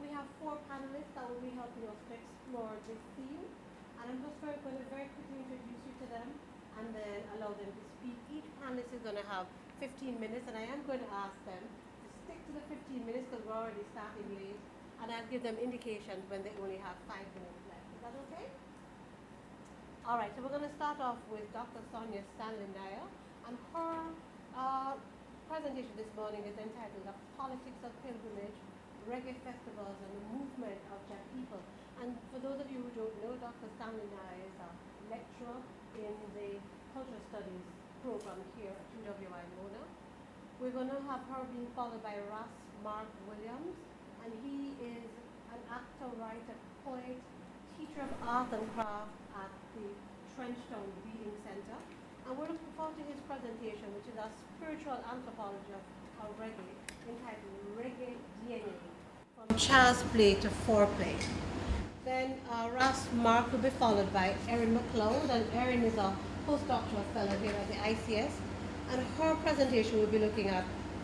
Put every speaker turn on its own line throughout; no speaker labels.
we have four panelists that will be helping us to explore this theme. And I'm just going to very quickly introduce you to them and then allow them to speak. Each panelist is going to have 15 minutes, and I am going to ask them to stick to the 15 minutes because we're already starting late. And I'll give them indications when they only have 5 minutes left. Is that okay? All right, so we're going to start off with Dr. Sonia Stanley Nair, and her presentation this morning is entitled The Politics of Pilgrimage, Reggae Festivals and the Movement of Jah People. And for those of you who don't know, Dr. Stanley Nair is a lecturer in the Cultural Studies program here at UWI Mona. We're going to have her being followed by Ross Mark Williams, and he is an actor, writer, poet, teacher of art and craft at the Trenchtown Reading Center. And we're looking forward to his presentation, which is a spiritual anthropology of reggae, entitled Reggae DNA, from child's play to foreplay. Then Ross Mark will be followed by Erin McLeod, and Erin is a postdoctoral fellow here at the ICS. And her presentation will be looking at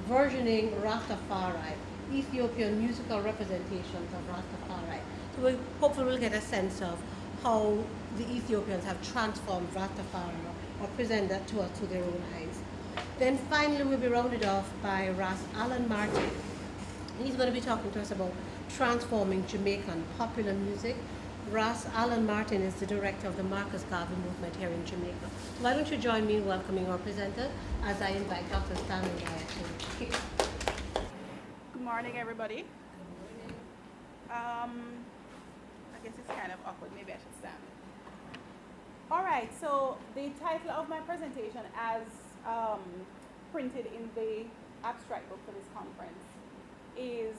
versioning Rastafari, Ethiopian musical representations of Rastafari. So hopefully we'll get a sense of how the Ethiopians have transformed Rastafari or present that to us through their own eyes. Then finally we'll be rounded off by Ras Alan Martin. He's going to be talking to us about transforming Jamaican popular music. Ras Alan Martin is the director of the Marcus Garvey movement here in Jamaica. So why don't you join me in welcoming our presenter as I invite Dr. Stanley Nair to kick.
Good morning, everybody. I guess it's kind of awkward. Maybe I should stand. All right, so the title of my presentation, as printed in the abstract book for this conference, is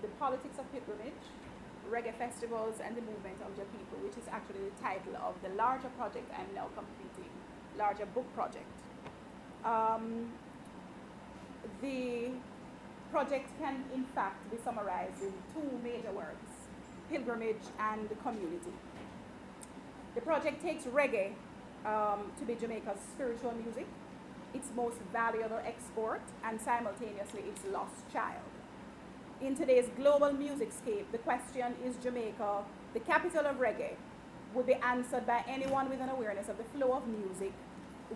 The Politics of Pilgrimage, Reggae Festivals and the Movement of Jah People, which is actually the title of the larger project I'm now completing, larger book project. The project can in fact be summarized in two major words: pilgrimage and community. The project takes reggae to be Jamaica's spiritual music, its most valuable export, and simultaneously its lost child. In today's global musicscape, the question, is Jamaica the capital of reggae, would be answered by anyone with an awareness of the flow of music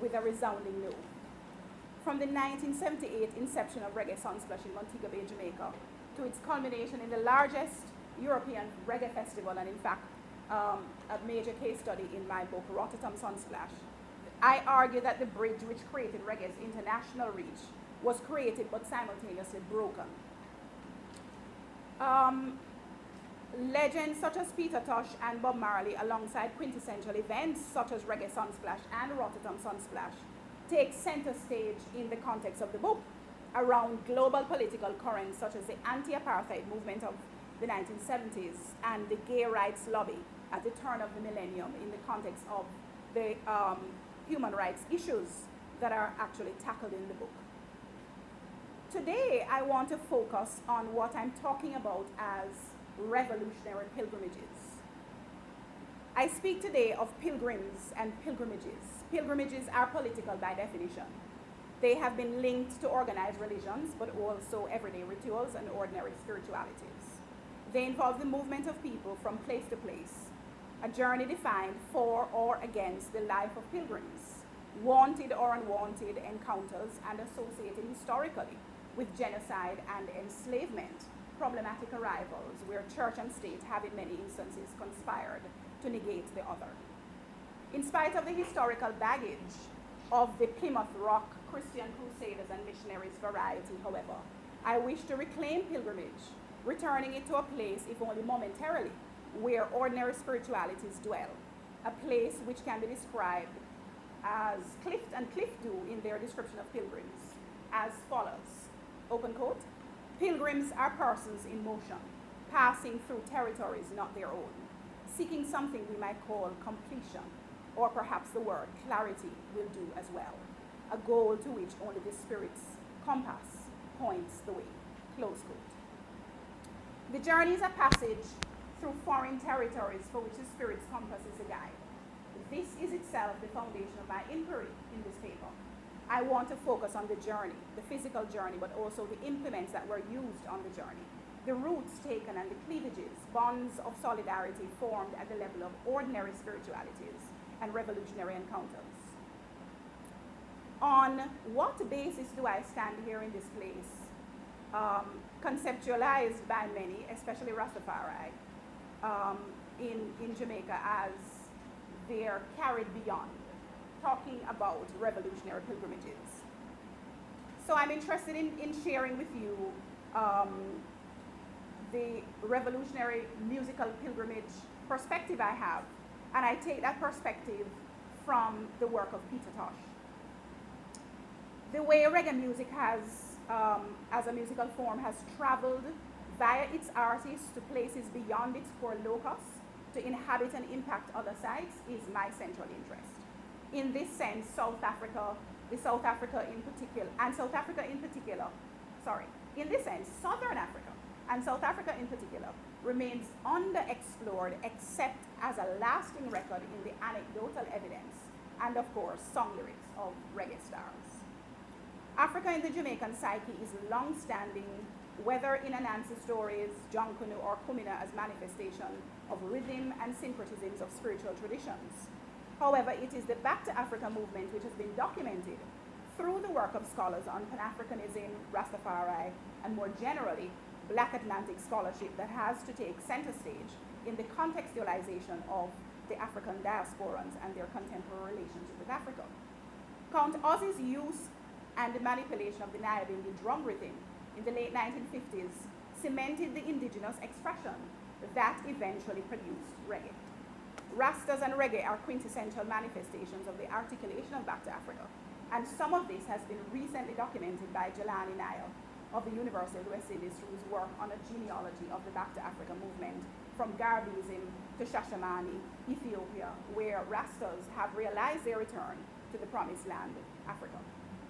with a resounding no. From the 1978 inception of Reggae Sunsplash in Montego Bay, Jamaica, to its culmination in the largest European reggae festival, and in fact, a major case study in my book, Rotterdam Sunsplash, I argue that the bridge which created reggae's international reach was created but simultaneously broken. Legends such as Peter Tosh and Bob Marley, alongside quintessential events such as Reggae Sunsplash and Rotterdam Sunsplash, take center stage in the context of the book around global political currents such as the anti-apartheid movement of the 1970s and the gay rights lobby at the turn of the millennium in the context of the human rights issues that are actually tackled in the book. Today, I want to focus on what I'm talking about as revolutionary pilgrimages. I speak today of pilgrims and pilgrimages. Pilgrimages are political by definition. They have been linked to organized religions, but also everyday rituals and ordinary spiritualities. They involve the movement of people from place to place, a journey defined for or against the life of pilgrims, wanted or unwanted encounters, and associated historically with genocide and enslavement, problematic arrivals where church and state have in many instances conspired to negate the other. In spite of the historical baggage of the Plymouth Rock Christian Crusaders and missionaries variety, however, I wish to reclaim pilgrimage, returning it to a place, if only momentarily, where ordinary spiritualities dwell, a place which can be described as Clift and Clift do in their description of pilgrims, as follows, open quote, "Pilgrims are persons in motion, passing through territories not their own, seeking something we might call completion, or perhaps the word clarity will do as well, a goal to which only the Spirit's compass points the way," close quote. The journey is a passage through foreign territories for which the Spirit's compass is a guide. This is itself the foundation of my inquiry in this paper. I want to focus on the journey, the physical journey, but also the implements that were used on the journey. the routes taken and the cleavages, bonds of solidarity formed at the level of ordinary spiritualities and revolutionary encounters. On what basis do I stand here in this place, conceptualized by many, especially Rastafari, in Jamaica as they're carried beyond, talking about revolutionary pilgrimages? So I'm interested in sharing with you the revolutionary musical pilgrimage perspective I have, and I take that perspective from the work of Peter Tosh. The way reggae music has, as a musical form, has traveled via its artists to places beyond its core locus to inhabit and impact other sites is my central interest. In this sense, South Africa in this sense, Southern Africa and South Africa in particular remains underexplored except as a lasting record in the anecdotal evidence and, of course, song lyrics of reggae stars. Africa in the Jamaican psyche is long-standing, whether in Anansi stories, Jonkunu, or Kumina as manifestation of rhythm and syncretisms of spiritual traditions. However, it is the Back to Africa movement which has been documented through the work of scholars on Pan-Africanism, Rastafari, and more generally, Black Atlantic scholarship that has to take center stage in the contextualization of the African diasporans and their contemporary relationship with Africa. Count Ozzie's use and the manipulation of the Nyabindi drum rhythm in the late 1950s cemented the indigenous expression that eventually produced reggae. Rastas and reggae are quintessential manifestations of the articulation of Back to Africa, and some of this has been recently documented by Jelani Nile of the University of the West Indies, whose work on a genealogy of the Back to Africa movement from Garbism to Shashamani, Ethiopia, where Rastas have realized their return to the promised land, Africa,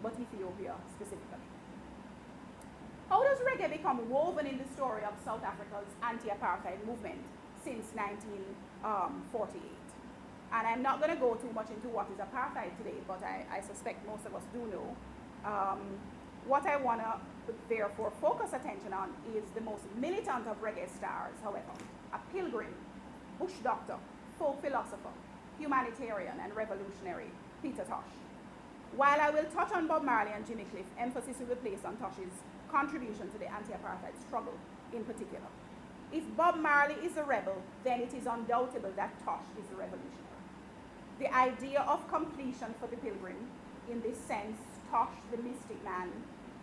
but Ethiopia specifically. How does reggae become woven in the story of South Africa's anti-apartheid movement since 1948? And I'm not going to go too much into what is apartheid today, but I suspect most of us do know. What I want to therefore focus attention on is the most militant of reggae stars, however, a pilgrim, bush doctor, folk philosopher, humanitarian, and revolutionary, Peter Tosh. While I will touch on Bob Marley and Jimmy Cliff, emphasis will be placed on Tosh's contribution to the anti-apartheid struggle in particular. If Bob Marley is a rebel, then it is undoubtable that Tosh is a revolutionary. The idea of completion for the pilgrim, in this sense, Tosh the mystic man,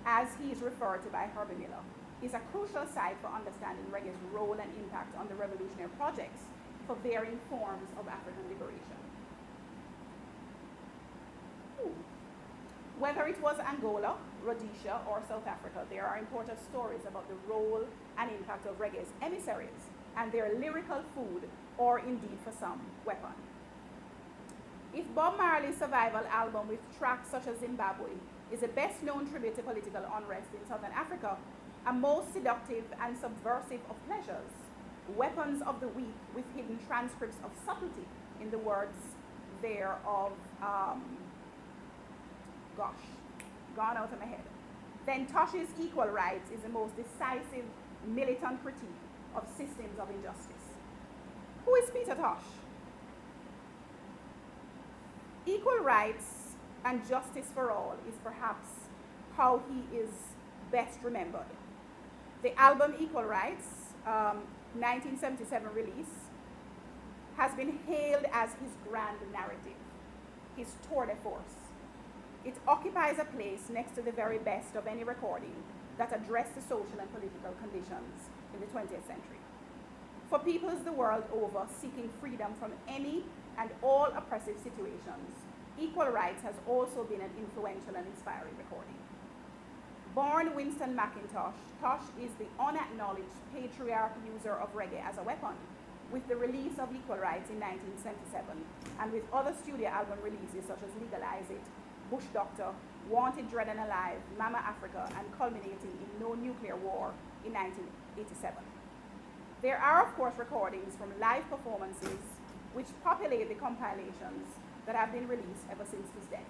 as he is referred to by Herbie Miller, is a crucial site for understanding reggae's role and impact on the revolutionary projects for varying forms of African liberation. Whether it was Angola, Rhodesia, or South Africa, there are important stories about the role and impact of reggae's emissaries and their lyrical food, or indeed for some, weapon. If Bob Marley's survival album with tracks such as Zimbabwe is the best known tribute to political unrest in Southern Africa, a most seductive and subversive of pleasures, weapons of the weak with hidden transcripts of subtlety, in the words there of, gone out of my head, then Tosh's Equal Rights is the most decisive militant critique of systems of injustice. Who is Peter Tosh? Equal rights and justice for all is perhaps how he is best remembered. The album Equal Rights, 1977 release, has been hailed as his grand narrative, his tour de force. It occupies a place next to the very best of any recording that addressed the social and political conditions in the 20th century. For peoples the world over seeking freedom from any and all oppressive situations, Equal Rights has also been an influential and inspiring recording. Born Winston McIntosh, Tosh is the unacknowledged patriarch user of reggae as a weapon, with the release of Equal Rights in 1977, and with other studio album releases such as Legalize It, Bush Doctor, Wanted, Dread and Alive, Mama Africa, and culminating in No Nuclear War in 1987. There are, of course, recordings from live performances which populate the compilations that have been released ever since his death.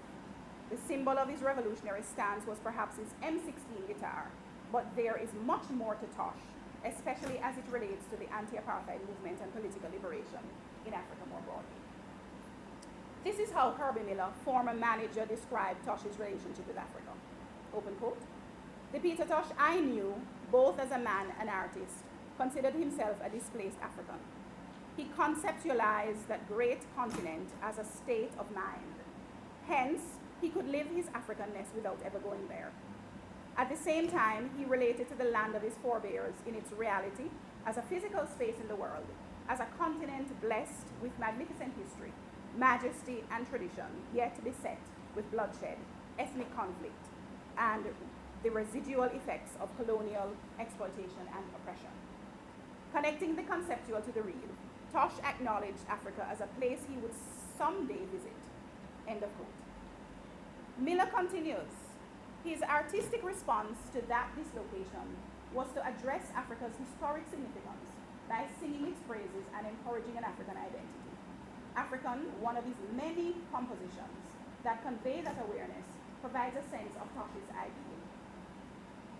The symbol of his revolutionary stance was perhaps his M16 guitar, but there is much more to Tosh especially as it relates to the anti-apartheid movement and political liberation in Africa more broadly. This is how Herbie Miller, former manager, described Tosh's relationship with Africa. Open quote. The Peter Tosh I knew, both as a man and artist, considered himself a displaced African. He conceptualized that great continent as a state of mind. Hence, he could live his Africanness without ever going there. At the same time, he related to the land of his forebears in its reality as a physical space in the world, as a continent blessed with magnificent history, majesty, and tradition, yet beset with bloodshed, ethnic conflict, and the residual effects of colonial exploitation and oppression. Connecting the conceptual to the real, Tosh acknowledged Africa as a place he would someday visit. End of quote. Miller continues, his artistic response to that dislocation was to address Africa's historic significance by singing its praises and encouraging an African identity. African, one of his many compositions that convey that awareness, provides a sense of Tosh's ideal.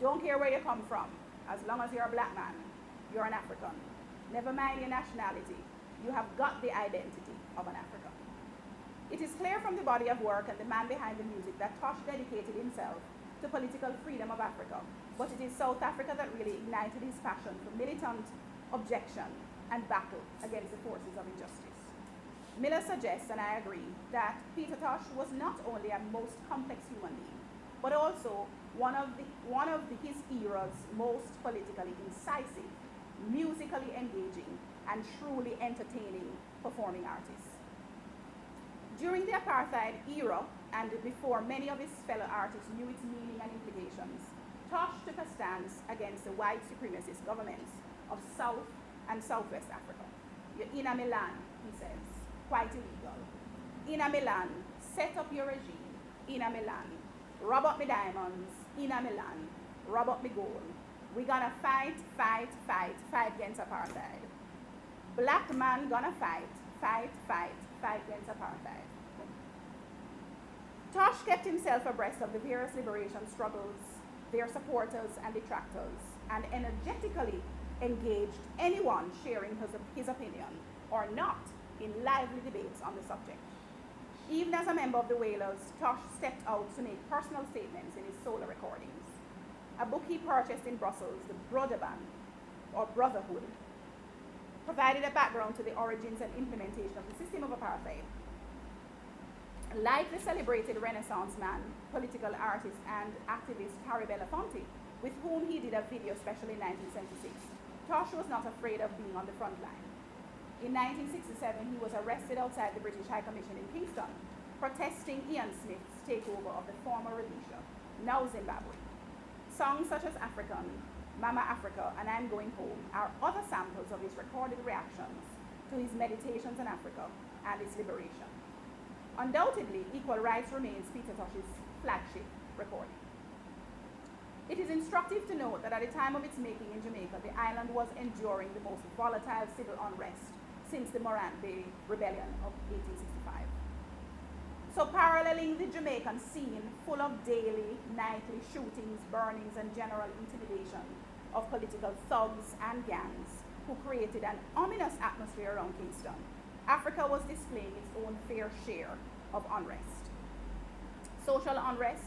Don't care where you come from, as long as you're a black man, you're an African. Never mind your nationality, you have got the identity of an African. It is clear from the body of work and the man behind the music that Tosh dedicated himself to political freedom of Africa, but it is South Africa that really ignited his passion for militant objection and battle against the forces of injustice. Miller suggests, and I agree, that Peter Tosh was not only a most complex human being, but also one of his era's most politically incisive, musically engaging, and truly entertaining performing artists. During the apartheid era, and before many of his fellow artists knew its meaning and implications, Tosh took a stance against the white supremacist governments of South and Southwest Africa. You're in a Milan, he says, quite illegal. In a Milan, set up your regime. In a Milan, rob up me diamonds. In a Milan, rob up me gold. We're gonna fight against apartheid. Black man gonna fight against apartheid. Tosh kept himself abreast of the various liberation struggles, their supporters and detractors, and energetically engaged anyone sharing his opinion or not in lively debates on the subject. Even as a member of the Wailers, Tosh stepped out to make personal statements in his solo recordings. A book he purchased in Brussels, The Broederband, or Brotherhood, provided a background to the origins and implementation of the system of apartheid. Like the celebrated Renaissance man, political artist, and activist Harry Belafonte, with whom he did a video special in 1976, Tosh was not afraid of being on the front line. In 1967, he was arrested outside the British High Commission in Kingston, protesting Ian Smith's takeover of the former Rhodesia, now Zimbabwe. Songs such as African, Mama Africa, and I'm Going Home are other samples of his recorded reactions to his meditations on Africa and its liberation. Undoubtedly, Equal Rights remains Peter Tosh's flagship recording. It is instructive to note that at the time of its making in Jamaica, the island was enduring the most volatile civil unrest since the Morant Bay Rebellion of 1865. So paralleling the Jamaican scene full of daily, nightly shootings, burnings, and general intimidation of political thugs and gangs who created an ominous atmosphere around Kingston, Africa was displaying its own fair share of unrest. Social unrest,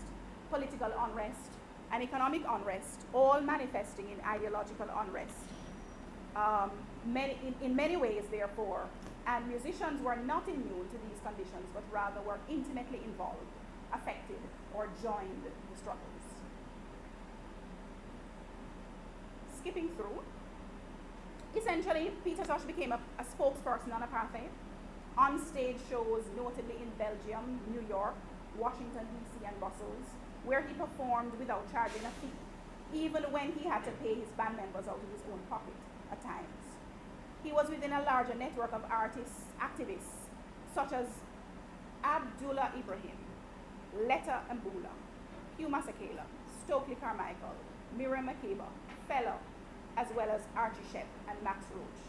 political unrest, and economic unrest, all manifesting in ideological unrest. In many ways, therefore, and musicians were not immune to these conditions, but rather were intimately involved, affected, or joined the struggles. Skipping through, essentially, Peter Tosh became a spokesperson on apartheid, on stage shows notably in Belgium, New York, Washington, D.C., and Brussels, where he performed without charging a fee, even when he had to pay his band members out of his own pocket at times. He was within a larger network of artists, activists, such as Abdullah Ibrahim, Letta Mbula, Hugh Masekela, Stokely Carmichael, Miriam Makeba, Fela, as well as Archie Shepp and Max Roach.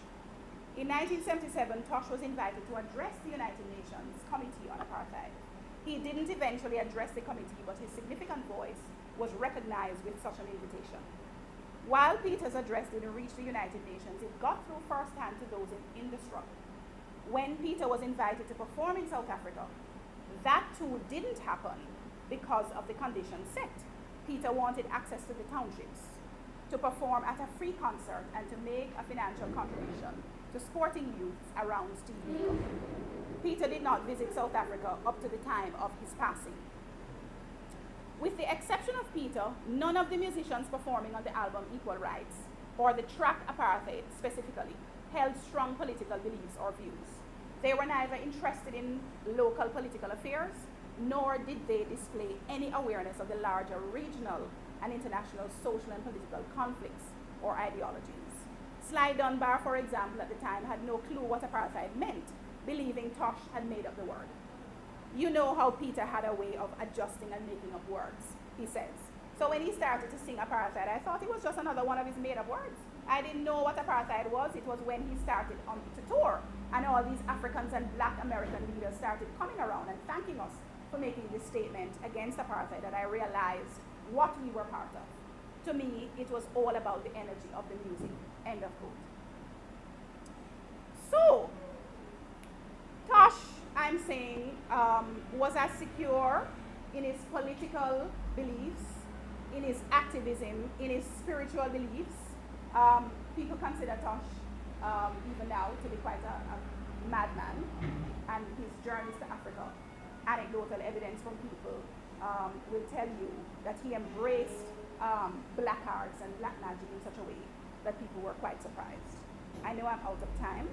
In 1977, Tosh was invited to address the United Nations Committee on Apartheid. He didn't eventually address the committee, but his significant voice was recognized with such an invitation. While Peter's address didn't reach the United Nations, it got through firsthand to those in the struggle. When Peter was invited to perform in South Africa, that too didn't happen because of the conditions set. Peter wanted access to the townships, to perform at a free concert, and to make a financial contribution to sporting youths around Steve. Peter did not visit South Africa up to the time of his passing. With the exception of Peter, none of the musicians performing on the album Equal Rights, or the track Apartheid specifically, held strong political beliefs or views. They were neither interested in local political affairs, nor did they display any awareness of the larger regional and international social and political conflicts or ideologies. Sly Dunbar, for example, at the time had no clue what apartheid meant, believing Tosh had made up the word. You know how Peter had a way of adjusting and making up words, he says. So when he started to sing apartheid, I thought it was just another one of his made up words. I didn't know what apartheid was. It was when he started on to tour, and all these Africans and black American leaders started coming around and thanking us for making this statement against apartheid, that I realized what we were part of. To me, it was all about the energy of the music, end of quote. So, Tosh, I'm saying, was as secure in his political beliefs, in his activism, in his spiritual beliefs. People consider Tosh, even now, to be quite a madman, and his journeys to Africa, anecdotal evidence from people will tell you that he embraced black arts and black magic in such a way that people were quite surprised. I know I'm out of time.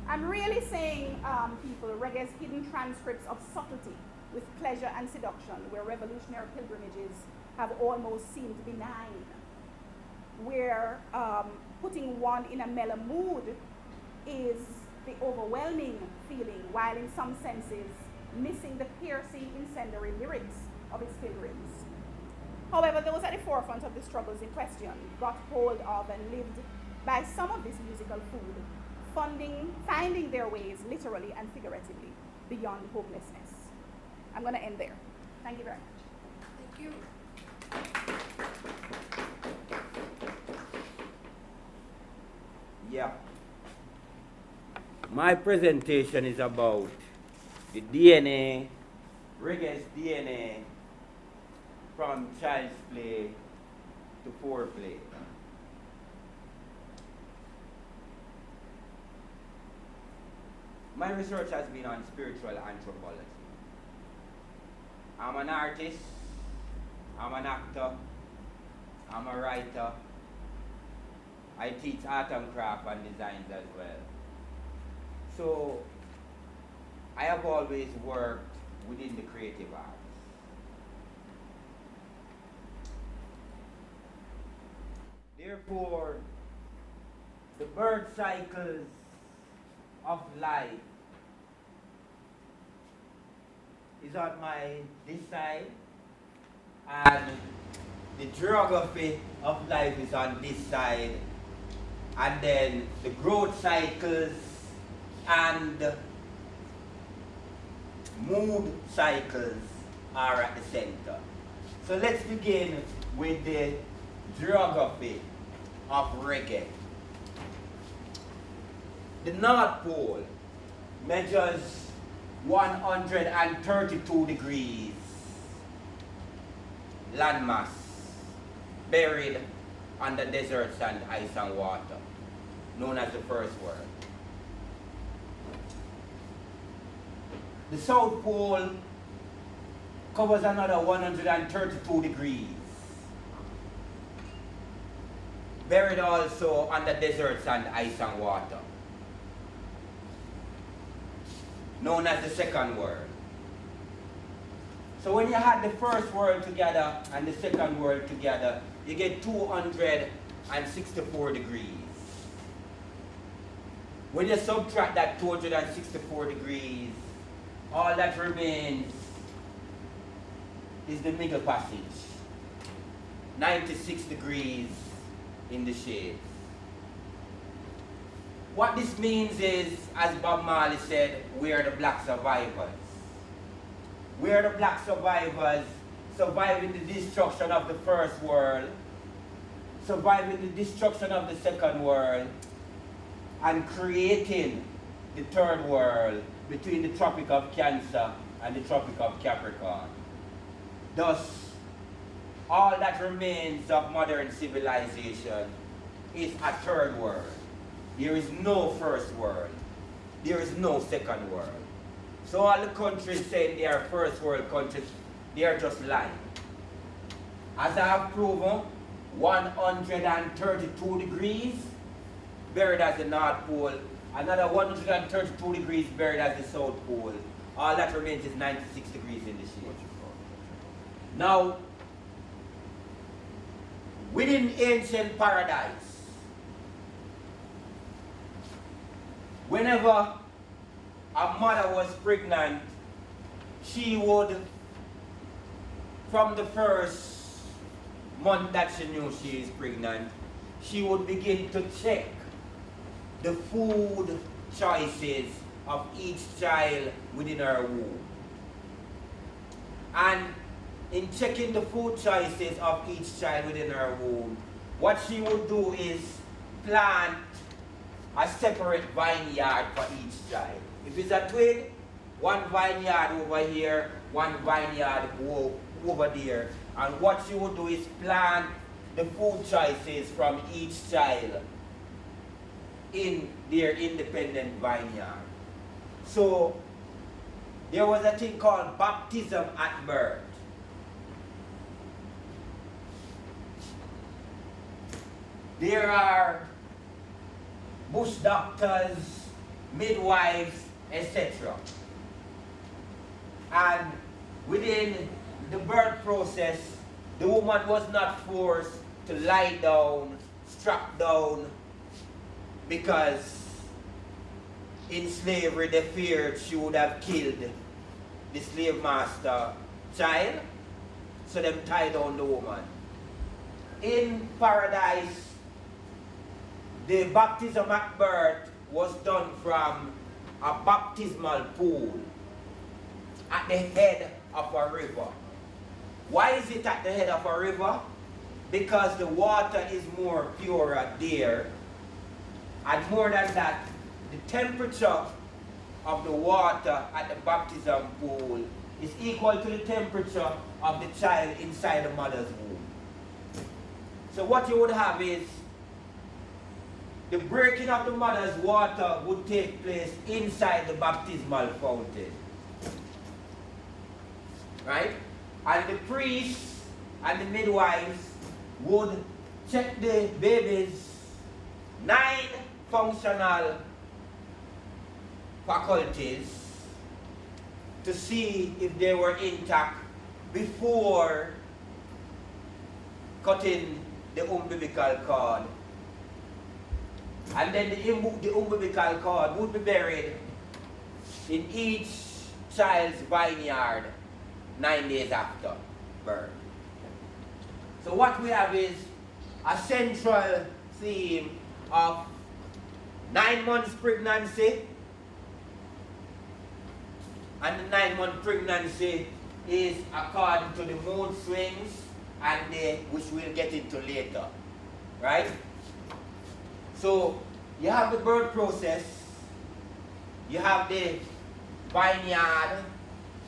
I'm really saying, people, reggae's hidden transcripts of subtlety with pleasure and seduction, where revolutionary pilgrimages have almost seemed benign, where putting one in a mellow mood is the overwhelming feeling, while in some senses missing the piercing, incendiary lyrics of its pilgrims. However, those at the forefront of the struggles in question got hold of and lived by some of this musical food, finding their ways literally and figuratively beyond hopelessness. I'm going to end there. Thank you very much.
Thank you.
Yeah. My presentation is about the DNA, reggae's DNA, from child's play to foreplay. My research has been on spiritual anthropology. I'm an artist, I'm an actor, I'm a writer. I teach art and craft and designs as well. So I have always worked within the creative arts. Therefore, the birth cycles of life is on this side, and the geography of life is on this side, and then the growth cycles and mood cycles are at the center. So let's begin with the geography of reggae. The North Pole measures 132 degrees landmass, buried under desert sand, ice and water, known as the First World. The South Pole covers another 132 degrees, buried also under desert sand, ice and water, known as the Second World. So when you had the First World together and the Second World together, you get 264 degrees. When you subtract that 264 degrees, all that remains is the Middle Passage, 96 degrees in the shade. What this means is, as Bob Marley said, we are the black survivors. We are the black survivors, surviving the destruction of the First World surviving the destruction of the second world and creating the third world between the Tropic of Cancer and the Tropic of Capricorn. Thus, all that remains of modern civilization is a third world. There is no first world. There is no second world. So all the countries saying they are first world countries, they are just lying. As I have proven, 132 degrees buried as the North Pole, another 132 degrees buried as the South Pole. All that remains is 96 degrees in the shade. Now, within ancient paradise, whenever a mother was pregnant, she would, from the first month that she knew she is pregnant, she would begin to check the food choices of each child within her womb. And in checking the food choices of each child within her womb, what she would do is plant a separate vineyard for each child. If it's a twin, one vineyard over here, one vineyard over there. And what she would do is plant the food choices from each child in their independent vineyard. So there was a thing called baptism at birth. There are bush doctors, midwives, etc. And within the birth process, the woman was not forced to lie down, strap down, because in slavery they feared she would have killed the slave master child, so them tied down the woman. In paradise, the baptism at birth was done from a baptismal pool at the head of a river. Why is it at the head of a river? Because the water is more purer there. And more than that, the temperature of the water at the baptism pool is equal to the temperature of the child inside the mother's womb. So what you would have is the breaking of the mother's water would take place inside the baptismal fountain. Right? And the priests and the midwives would check the baby's 9 functional faculties to see if they were intact before cutting the umbilical cord. And then the umbilical cord would be buried in each child's vineyard 9 days after birth. So what we have is a central theme of 9 months pregnancy, and the 9-month pregnancy is according to the mood swings, and which we'll get into later, right? So you have the birth process, you have the vineyard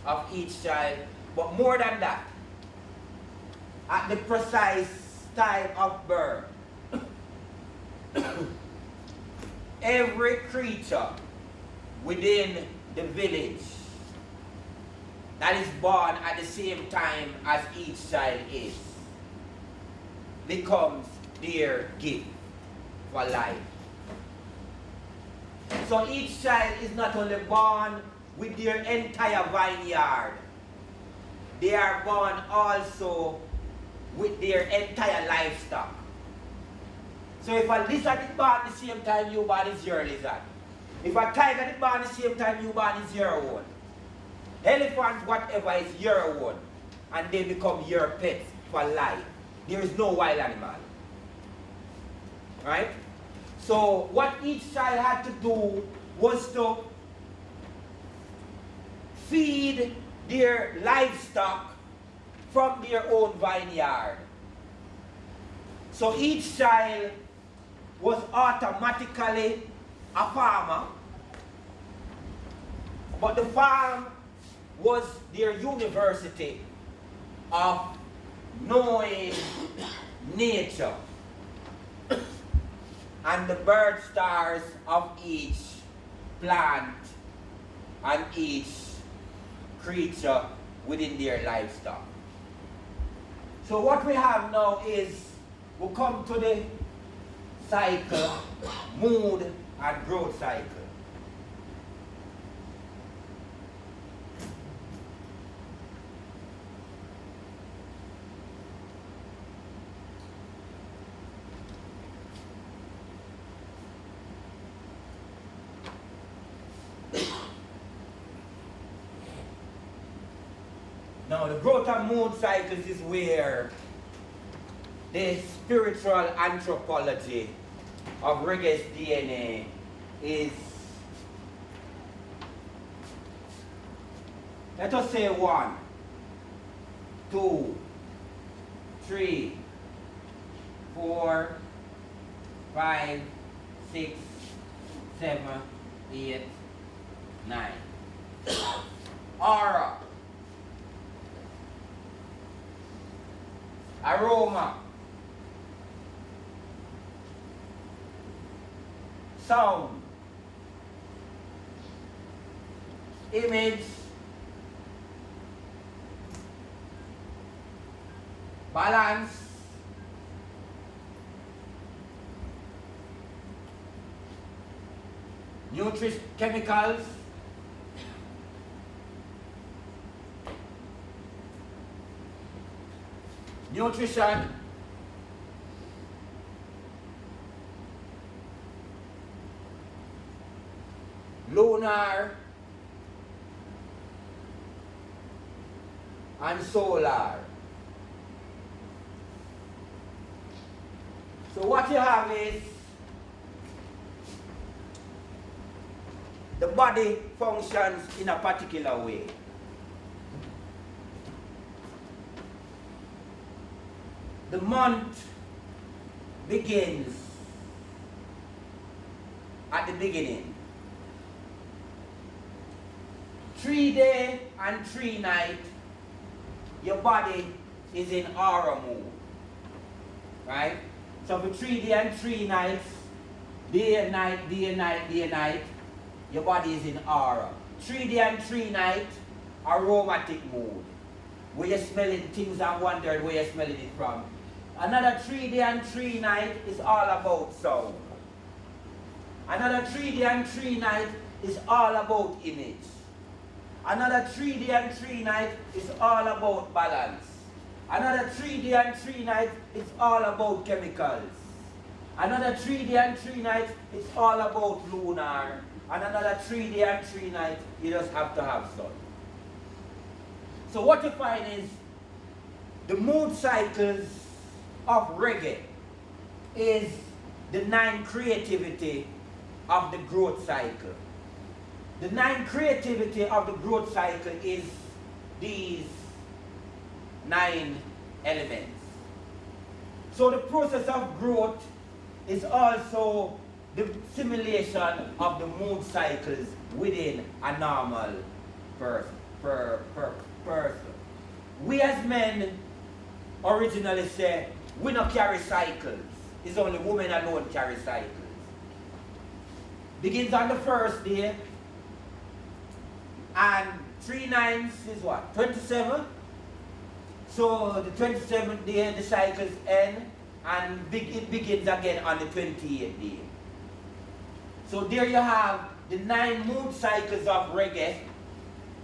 of each child, but more than that, at the precise time of birth, every creature within the village that is born at the same time as each child is becomes their gift for life. So each child is not only born with their entire vineyard, they are born also with their entire livestock. So if a lizard is born at the same time you born, is your lizard. If a tiger is born at the same time you born, is your own. Elephant, whatever, is your own. And they become your pets for life. There is no wild animal. Right? So what each child had to do was to feed their livestock from their own vineyard. So each child was automatically a farmer, but the farm was their university of knowing nature and the bird stars of each plant and each creature within their livestock. So what we have now is we come to the cycle, mood and growth cycle. Now the growth and mood cycles is where the spiritual anthropology of reggae's DNA is, let us say 1, 2, 3, 4, 5, 6, 7, 8, 9. Aura. Aroma. Sound. Image. Balance. Nutrition, chemicals. Nutrition. Lunar and solar. So what you have is the body functions in a particular way. The month begins at the beginning. 3 day and 3 night, your body is in aura mode. Right? So for 3 day and 3 nights, day and night, day and night, day and night, your body is in aura. 3 day and 3 night, aromatic mode. Where you're smelling things and wondering where you're smelling it from. Another 3 day and 3 night is all about sound. Another 3 day and 3 night is all about image. Another 3 day and 3 night is all about balance. Another 3 day and 3 night is all about chemicals. Another 3 day and 3 night is all about lunar. And another 3 day and 3 night, you just have to have sun. So what you find is the mood cycles of reggae is the 9 creativity of the growth cycle. The 9 creativity of the growth cycle is these 9 elements. So the process of growth is also the simulation of the mood cycles within a normal person. We as men originally say, we don't carry cycles. It's only women alone carry cycles. Begins on the first day, and 3 nines is what? 27? So the 27th day the cycles end, and it begins again on the 28th day. So there you have the 9 mood cycles of reggae.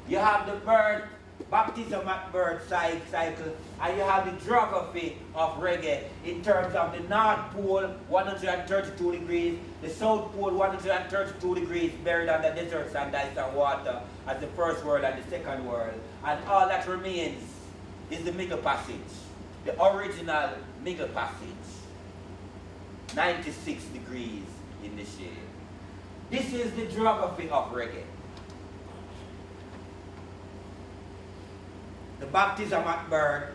You have the birth, baptism at birth cycle, and you have the geography of reggae in terms of the North Pole, 132 degrees, the South Pole, 132 degrees, buried under desert, sand, ice, and water, as the first world and the second world. And all that remains is the middle passage, the original middle passage, 96 degrees in the shade. This is the geography of reggae. The baptism at birth,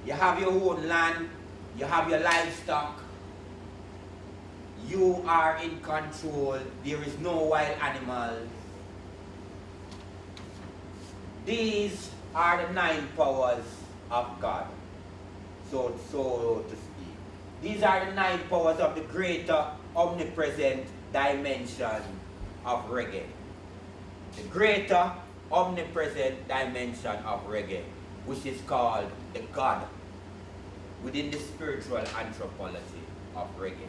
you have your own land, You have your livestock. You are in control. There is no wild animals. These are the 9 powers of God, so to speak. These are the 9 powers of the greater omnipresent dimension of reggae. The greater omnipresent dimension of reggae, which is called the God within the spiritual anthropology of reggae.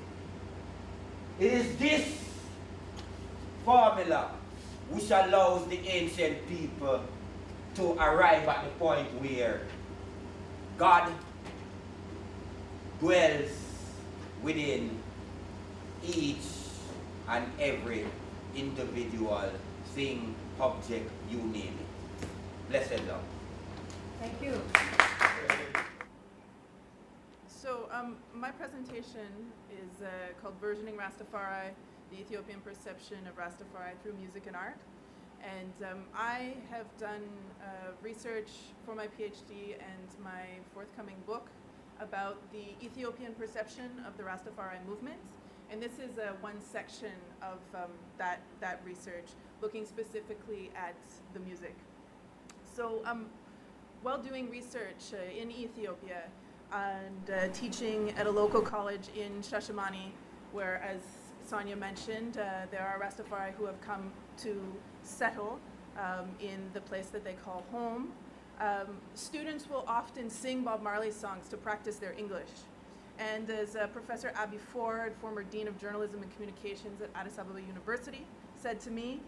It is this formula which allows the ancient people to arrive at the point where God dwells within each and every individual thing, object, you name it. Blessed love.
Thank you.
So my presentation is called Versioning Rastafari, the Ethiopian Perception of Rastafari Through Music and Art. And I have done research for my PhD and my forthcoming book about the Ethiopian perception of the Rastafari movement. And this is one section of that research, looking specifically at the music. So while doing research in Ethiopia and teaching at a local college in Shashamane, where, as Sonia mentioned, there are Rastafari who have come to settle in the place that they call home. Students will often sing Bob Marley songs to practice their English. And as Professor Abby Ford, former Dean of Journalism and Communications at Addis Ababa University, said to me,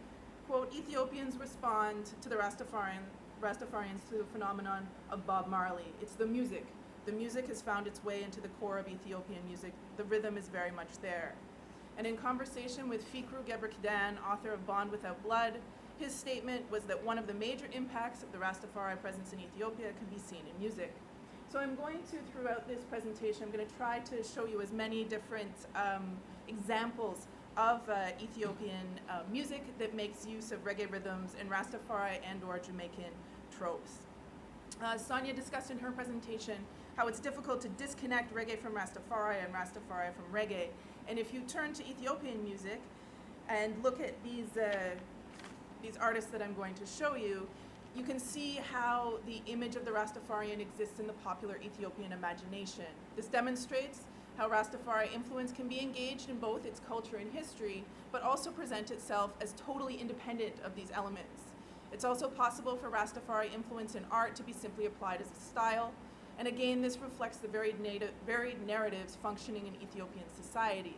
quote, Ethiopians respond to the Rastafarians through the phenomenon of Bob Marley. It's the music. The music has found its way into the core of Ethiopian music. The rhythm is very much there. And in conversation with Fikru Gebrkidan, author of Bond Without Blood, his statement was that one of the major impacts of the Rastafari presence in Ethiopia can be seen in music. So I'm going to, throughout this presentation, I'm going to try to show you as many different examples of Ethiopian music that makes use of reggae rhythms and Rastafari and or Jamaican tropes. Sonia discussed in her presentation how it's difficult to disconnect reggae from Rastafari and Rastafari from reggae. And if you turn to Ethiopian music and look at these artists that I'm going to show you, you can see how the image of the Rastafarian exists in the popular Ethiopian imagination. This demonstrates how Rastafari influence can be engaged in both its culture and history, but also present itself as totally independent of these elements. It's also possible for Rastafari influence in art to be simply applied as a style, and again, this reflects the varied narratives functioning in Ethiopian society.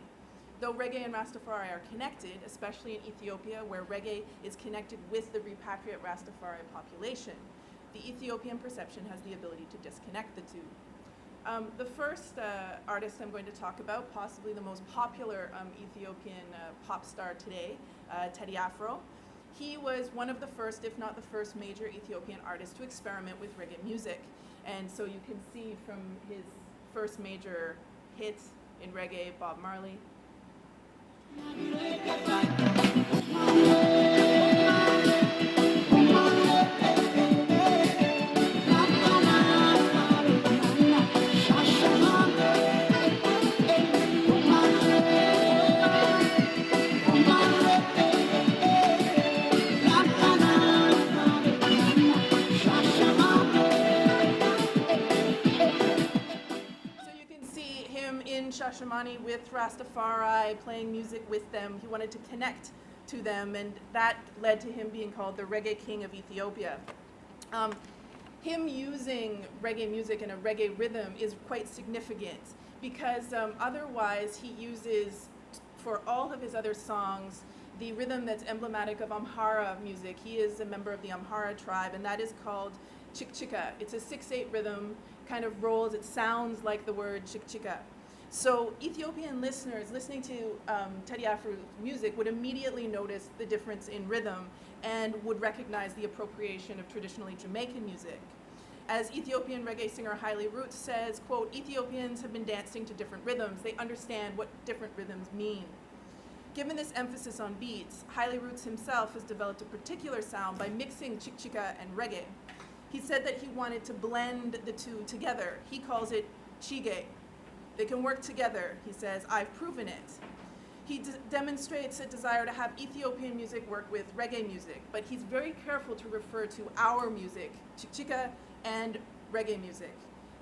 Though reggae and Rastafari are connected, especially in Ethiopia, where reggae is connected with the repatriate Rastafari population, the Ethiopian perception has the ability to disconnect the two. The first artist I'm going to talk about, possibly the most popular Ethiopian pop star today, Teddy Afro. He was one of the first, if not the first, major Ethiopian artist to experiment with reggae music. And so you can see from his first major hit in reggae, Bob Marley. Shashamane with Rastafari, playing music with them. He wanted to connect to them, and that led to him being called the Reggae King of Ethiopia. Him using reggae music and a reggae rhythm is quite significant because otherwise he uses, for all of his other songs, the rhythm that's emblematic of Amhara music. He is a member of the Amhara tribe, and that is called chik-chika. It's a 6/8 rhythm, kind of rolls, it sounds like the word chik-chika. So Ethiopian listeners listening to Teddy Afro's music would immediately notice the difference in rhythm and would recognize the appropriation of traditionally Jamaican music. As Ethiopian reggae singer Haile Roots says, quote, Ethiopians have been dancing to different rhythms. They understand what different rhythms mean. Given this emphasis on beats, Haile Roots himself has developed a particular sound by mixing chik-chika and reggae. He said that he wanted to blend the two together. He calls it chige. They can work together, he says. I've proven it. He demonstrates a desire to have Ethiopian music work with reggae music, but he's very careful to refer to our music, Chichika and reggae music.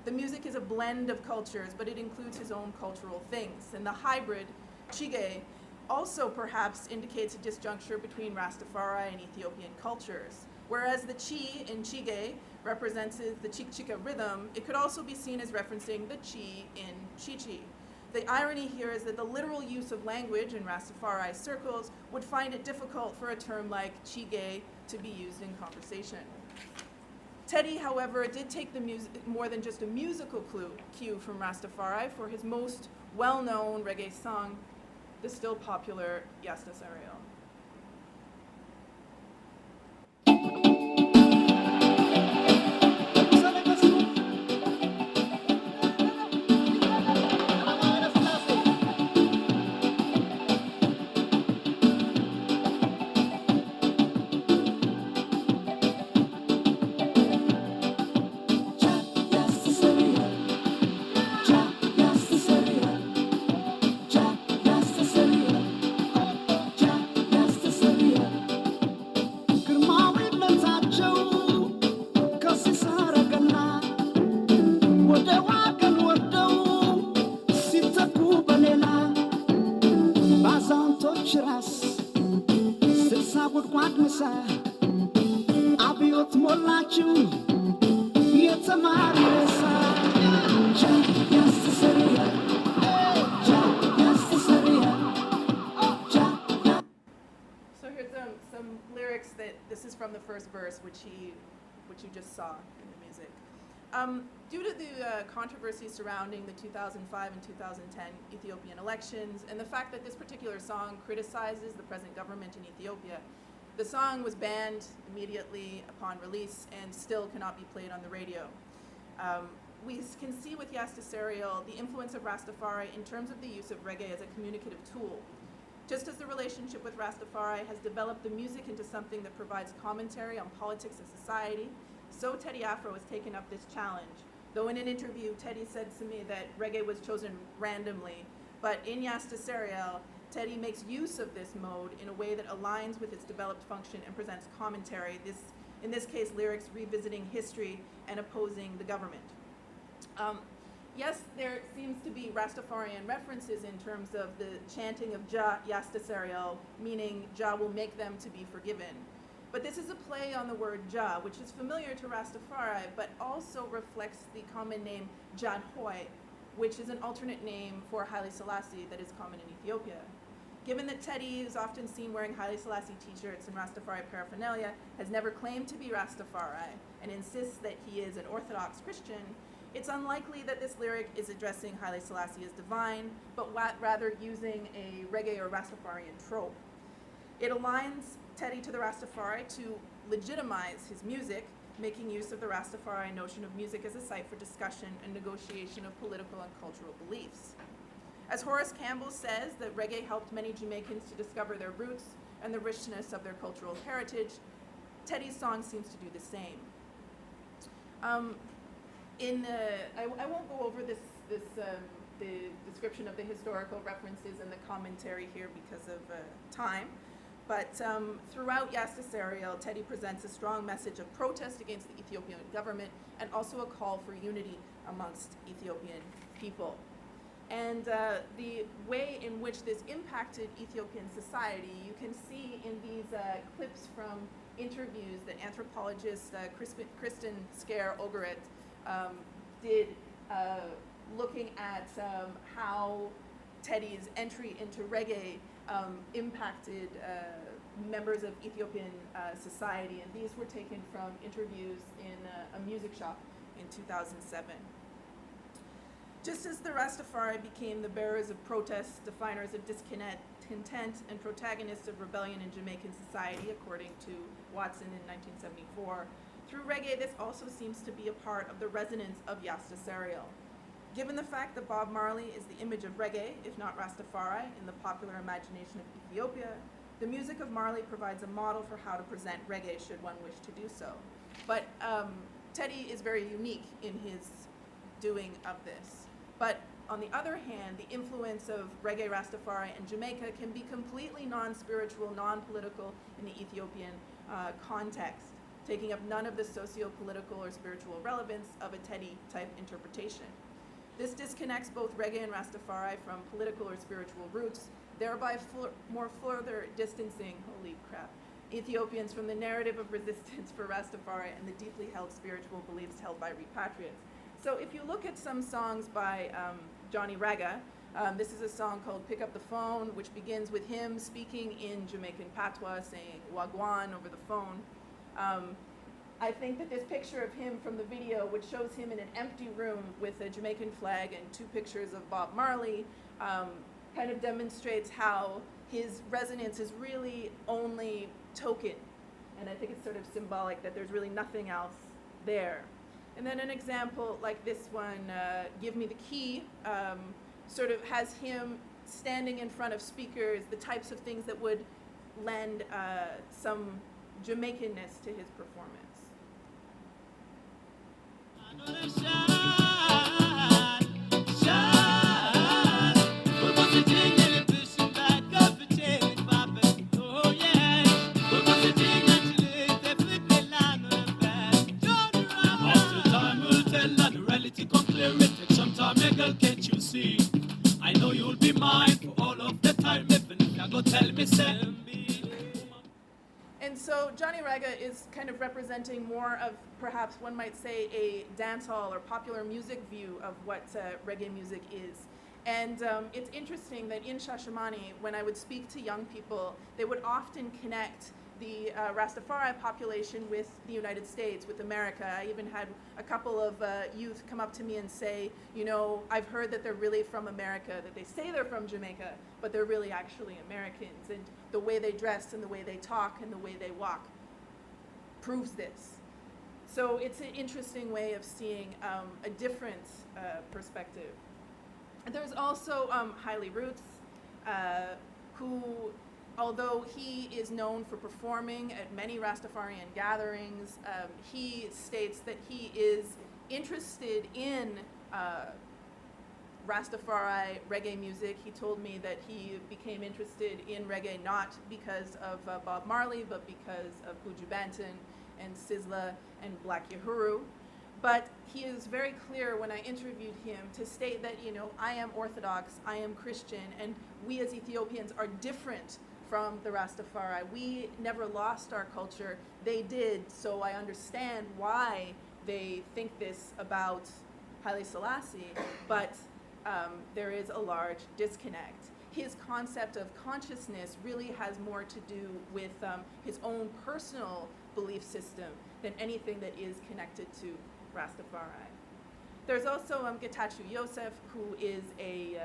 The music is a blend of cultures, but it includes his own cultural things. And the hybrid, Chige, also perhaps indicates a disjuncture between Rastafari and Ethiopian cultures. Whereas the Chi in Chige represents the Chik-Chika rhythm, it could also be seen as referencing the Chi in Chi-Chi. The irony here is that the literal use of language in Rastafari circles would find it difficult for a term like Chige to be used in conversation. Teddy, however, did take the music more than just a musical cue from Rastafari for his most well-known reggae song, the still popular Yasta Sariel. From the first verse, which you just saw in the music. Due to the controversy surrounding the 2005 and 2010 Ethiopian elections and the fact that this particular song criticizes the present government in Ethiopia, the song was banned immediately upon release and still cannot be played on the radio. We can see with Yasta Sariel the influence of Rastafari in terms of the use of reggae as a communicative tool. Just as the relationship with Rastafari has developed the music into something that provides commentary on politics and society, so Teddy Afro has taken up this challenge. Though in an interview, Teddy said to me that reggae was chosen randomly, but in Yasta Sariel, Teddy makes use of this mode in a way that aligns with its developed function and presents commentary, in this case, lyrics revisiting history and opposing the government. Yes, there seems to be Rastafarian references in terms of the chanting of Jah Yasta Sariel, meaning Jah will make them to be forgiven. But this is a play on the word Jah, which is familiar to Rastafari, but also reflects the common name Jah Hoy, which is an alternate name for Haile Selassie that is common in Ethiopia. Given that Teddy is often seen wearing Haile Selassie t-shirts and Rastafari paraphernalia, has never claimed to be Rastafari, and insists that he is an Orthodox Christian, it's unlikely that this lyric is addressing Haile Selassie as divine, but rather using a reggae or Rastafarian trope. It aligns Teddy to the Rastafari to legitimize his music, making use of the Rastafari notion of music as a site for discussion and negotiation of political and cultural beliefs. As Horace Campbell says, that reggae helped many Jamaicans to discover their roots and the richness of their cultural heritage, Teddy's song seems to do the same. I won't go over the description of the historical references and the commentary here because of time, but throughout Yasta Sariel, Teddy presents a strong message of protest against the Ethiopian government and also a call for unity amongst Ethiopian people. And the way in which this impacted Ethiopian society, you can see in these clips from interviews that anthropologist Kristen Scare-Ogaret did looking at how Teddy's entry into reggae impacted members of Ethiopian society, and these were taken from interviews in a music shop in 2007. Just as the Rastafari became the bearers of protest, definers of discontent, and protagonists of rebellion in Jamaican society, according to Watson in 1974, through reggae, this also seems to be a part of the resonance of Yasta Sariel. Given the fact that Bob Marley is the image of reggae, if not Rastafari, in the popular imagination of Ethiopia, the music of Marley provides a model for how to present reggae should one wish to do so. But Teddy is very unique in his doing of this. But on the other hand, the influence of Reggae Rastafari and Jamaica can be completely non-spiritual, non-political in the Ethiopian context, taking up none of the socio-political or spiritual relevance of a Teddy-type interpretation. This disconnects both Reggae and Rastafari from political or spiritual roots, thereby more further distancing, holy crap, Ethiopians from the narrative of resistance for Rastafari and the deeply held spiritual beliefs held by repatriates. So if you look at some songs by Johnny Reggae, this is a song called Pick Up the Phone, which begins with him speaking in Jamaican patois, saying Wagwan over the phone. I think that this picture of him from the video, which shows him in an empty room with a Jamaican flag and two pictures of Bob Marley, kind of demonstrates how his resonance is really only token. And I think it's sort of symbolic that there's really nothing else there. And then an example like this one, Give Me the Key, sort of has him standing in front of speakers, the types of things that would lend some Jamaicanness to his performance.
Can't you see? I know you'll be mine for all of the time. If you go tell me, send me.
And so Johnny Reggae is kind of representing more of, perhaps one might say, a dancehall or popular music view of what reggae music is. And it's interesting that in Shashamane, when I would speak to young people, they would often connect the Rastafari population with the United States, with America. I even had a couple of youth come up to me and say, you know, I've heard that they're really from America, that they say they're from Jamaica, but they're really actually Americans. And the way they dress and the way they talk and the way they walk proves this. So it's an interesting way of seeing a different perspective. There's also Haile Roots, who, although he is known for performing at many Rastafarian gatherings, he states that he is interested in Rastafari reggae music. He told me that he became interested in reggae not because of Bob Marley, but because of Buju Banton and Sizzla and Black Uhuru. But he is very clear when I interviewed him to state that, you know, I am Orthodox, I am Christian, and we as Ethiopians are different from the Rastafari. We never lost our culture. They did, so I understand why they think this about Haile Selassie, but there is a large disconnect. His concept of consciousness really has more to do with his own personal belief system than anything that is connected to Rastafari. There's also Getachew Yosef, who is a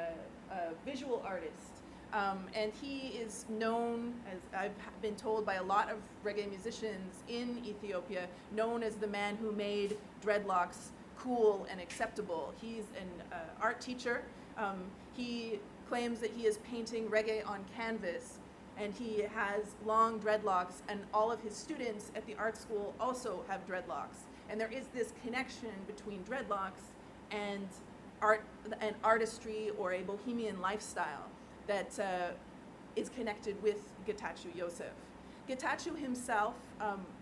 visual artist. And he is known, as I've been told by a lot of reggae musicians in Ethiopia, known as the man who made dreadlocks cool and acceptable. He's an art teacher. He claims that he is painting reggae on canvas, and he has long dreadlocks, and all of his students at the art school also have dreadlocks. And there is this connection between dreadlocks and art and artistry, or a bohemian lifestyle that is connected with Getachew Yosef. Getachew himself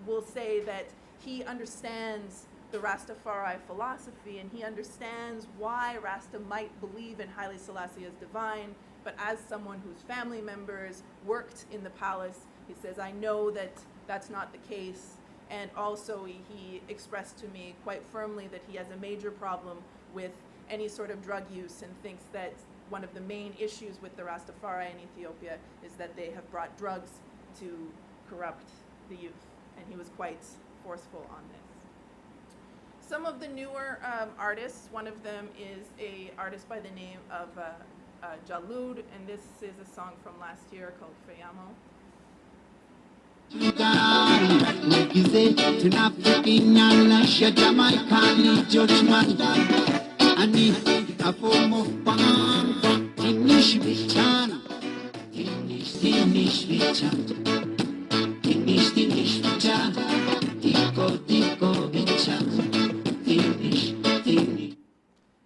will say that he understands the Rastafari philosophy, and he understands why Rasta might believe in Haile Selassie as divine, but as someone whose family members worked in the palace, he says, I know that that's not the case. And also he expressed to me quite firmly that he has a major problem with any sort of drug use, and thinks that one of the main issues with the Rastafari in Ethiopia is that they have brought drugs to corrupt the youth. And he was quite forceful on this. Some of the newer artists, one of them is an artist by the name of Jalud, and this is a song from last year called Feyamo.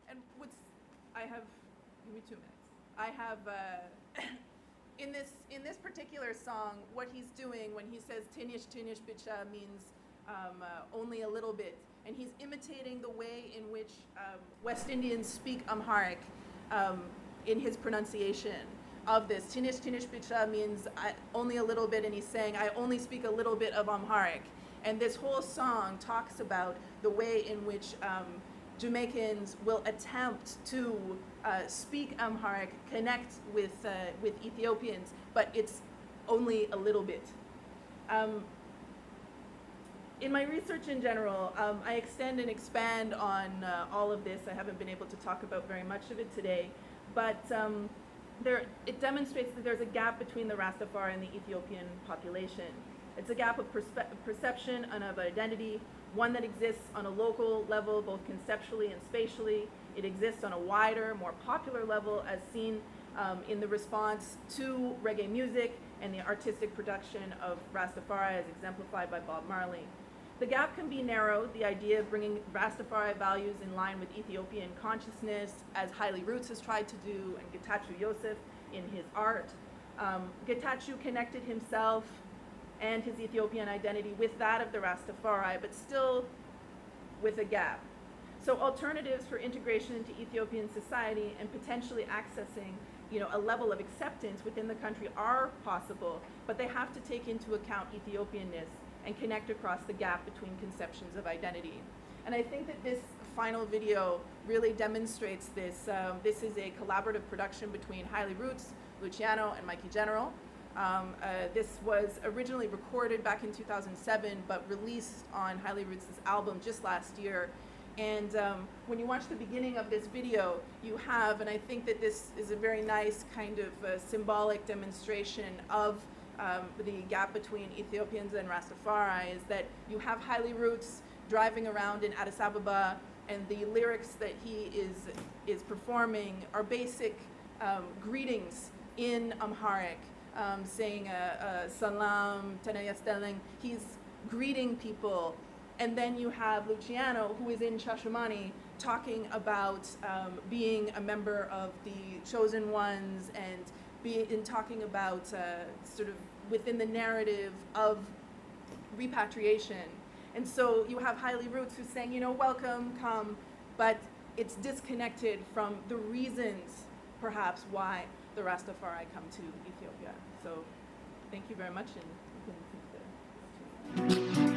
And I have Give me 2 minutes. I have in this particular song, what he's doing when he says "tinish tinish bicha" means only a little bit, and he's imitating the way in which West Indians speak Amharic in his pronunciation of this. "Tinish tinish bicha" means only a little bit, and he's saying, "I only speak a little bit of Amharic." And this whole song talks about the way in which Jamaicans will attempt to speak Amharic, connect with Ethiopians, but it's only a little bit. In my research in general, I extend and expand on all of this. I haven't been able to talk about very much of it today, but it demonstrates that there's a gap between the Rastafari and the Ethiopian population. It's a gap of perception and of identity, one that exists on a local level, both conceptually and spatially. It exists on a wider, more popular level, as seen in the response to reggae music and the artistic production of Rastafari, as exemplified by Bob Marley. The gap can be narrowed, the idea of bringing Rastafari values in line with Ethiopian consciousness, as Haile Roots has tried to do, and Getachew Yosef in his art. Getachew connected himself and his Ethiopian identity with that of the Rastafari, but still with a gap. So alternatives for integration into Ethiopian society and potentially accessing, a level of acceptance within the country are possible, but they have to take into account Ethiopianness and connect across the gap between conceptions of identity. And I think that this final video really demonstrates this. This is a collaborative production between Haile Roots, Luciano, and Mikey General. This was originally recorded back in 2007, but released on Haile Roots' album just last year. And when you watch the beginning of this video, you have, and I think that this is a very nice kind of symbolic demonstration of the gap between Ethiopians and Rastafari, is that you have Haile Roots driving around in Addis Ababa, and the lyrics that he is performing are basic greetings in Amharic. Saying salam, tenayasteleng, he's greeting people. And then you have Luciano, who is in Shashamani, talking about being a member of the chosen ones, and talking about sort of within the narrative of repatriation. And so you have Haile Roots who's saying, welcome, come, but it's disconnected from the reasons, perhaps, why the Rastafari come to Ethiopia. So thank you very much, and you can take the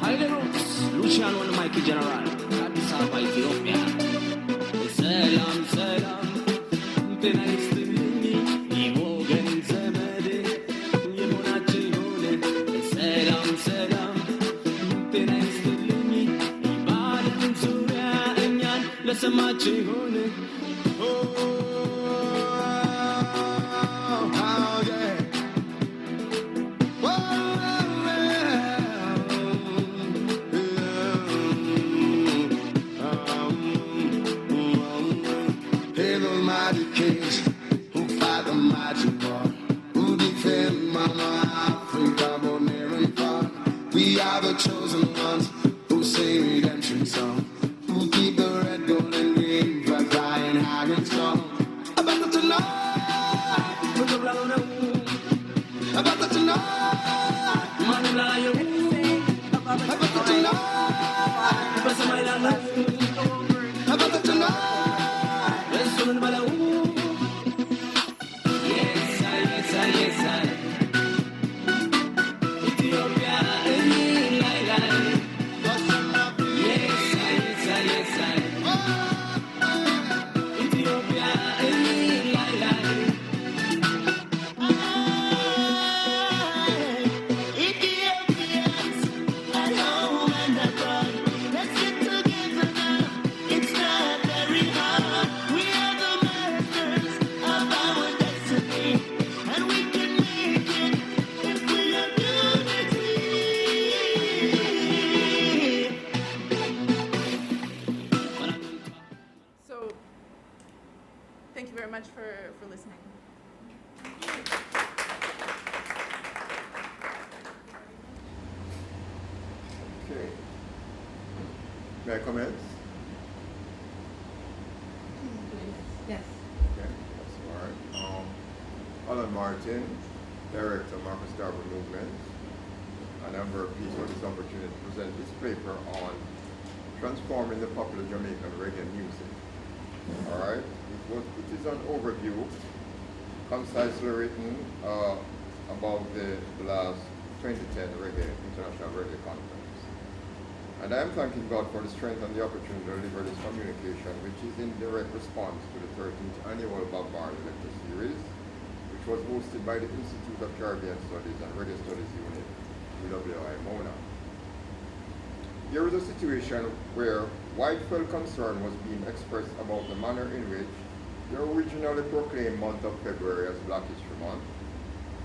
Haile Roots, Luciano and Mikey General, Addis Ababa, Ethiopia. Selam, selam, ጤና ይስጥልኝ የወገን ዘመዴ የሆናችሁ ይሁን። ሰላም፣ ሰላም፣ ጤና ይስጥልኝ በዓለም ዙሪያ እኛን ለሰማችሁ ይሁን።
Kings who fight the mighty war, who defend Mama Africa, born near and far. We are the chosen ones who sing redemption song, who keep the red, gold, and green flag flying high and strong. About the tonight, with the blood on about the tonight, man lion. About the tonight, about the tonight.
for listening.
Okay. May I commence?
Yes.
Okay, that's Martin, Director, Marcus Garber Movement, and I'm very pleased for this opportunity to present this paper on transforming the popular Jamaican reggae music. Alright, it is an overview, concisely written about the last 2010 International Reggae Conference. And I am thanking God for the strength and the opportunity to deliver this communication, which is in direct response to the 13th annual Bob Marley Lecture Series, which was hosted by the Institute of Caribbean Studies and Reggae Studies Unit, UWI Mona. Here is a situation where widespread concern was being expressed about the manner in which the originally proclaimed month of February as Black History Month,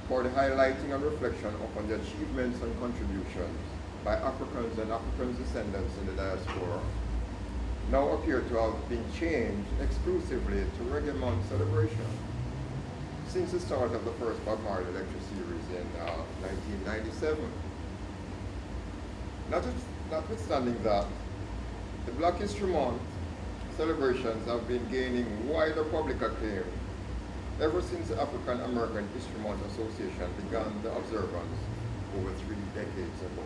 for the highlighting and reflection upon the achievements and contributions by Africans and African descendants in the diaspora, now appear to have been changed exclusively to Reggae Month celebration. Since the start of the first Bob Marley Lecture Series in 1997. Notwithstanding that, the Black History Month celebrations have been gaining wider public acclaim ever since the African American History Month Association began the observance over 3 decades ago.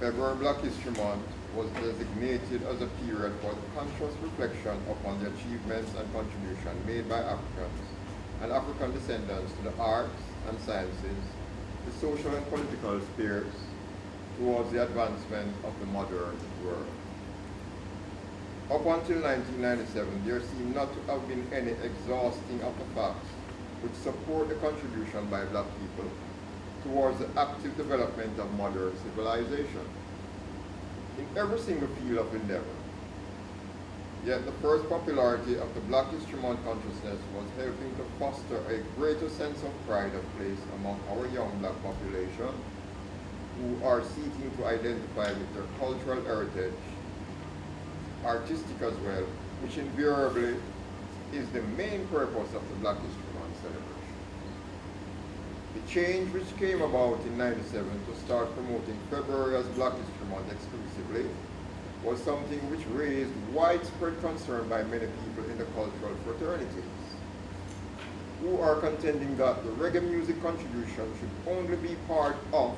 The February Black History Month was designated as a period for the conscious reflection upon the achievements and contribution made by Africans and African descendants to the arts and sciences, the social and political spheres, towards the advancement of the modern world. Up until 1997, there seemed not to have been any exhausting of the facts which support the contribution by Black people towards the active development of modern civilization in every single field of endeavor. Yet the first popularity of the Black History Month consciousness was helping to foster a greater sense of pride of place among our young Black population who are seeking to identify with their cultural heritage, artistic as well, which invariably is the main purpose of the Black History Month celebration. The change which came about in '97 to start promoting February as Black History Month exclusively was something which raised widespread concern by many people in the cultural fraternities, who are contending that the reggae music contribution should only be part of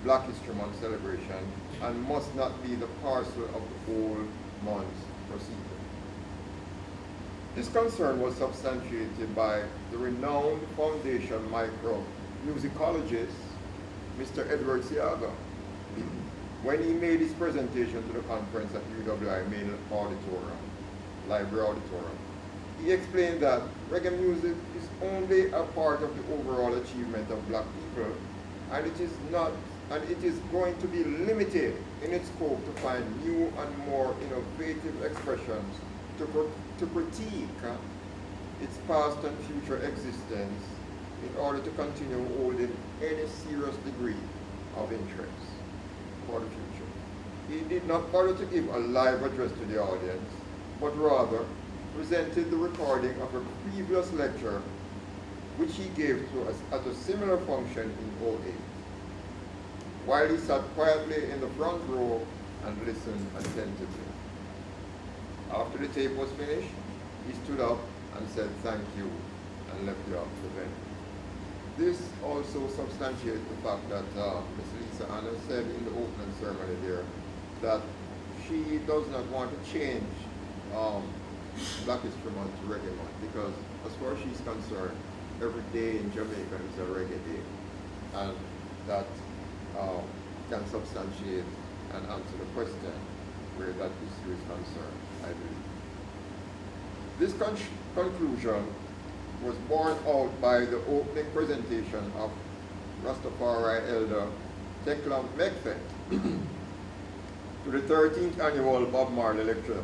Black History Month celebration and must not be the parcel of the whole month's proceeding. This concern was substantiated by the renowned foundation micromusicologist, Mr. Edward Siaga, when he made his presentation to the conference at UWI Main Auditorium, Library Auditorium. He explained that reggae music is only a part of the overall achievement of Black people, and it is going to be limited in its scope to find new and more innovative expressions to critique its past and future existence in order to continue holding any serious degree of interest for the future. He did not bother to give a live address to the audience, but rather presented the recording of a previous lecture which he gave to us at a similar function in '08. While he sat quietly in the front row and listened attentively. After the tape was finished, he stood up and said thank you and left the venue. This also substantiates the fact that Ms. Lisa Anna said in the opening ceremony there that she does not want to change Black History Month to Reggae Month, because as far as she's concerned, every day in Jamaica is a reggae day. And that can substantiate and answer the question where that issue is concerned, I believe. This conclusion was borne out by the opening presentation of Rastafari Elder Tekla Mekfet to the 13th annual Bob Marley Lecture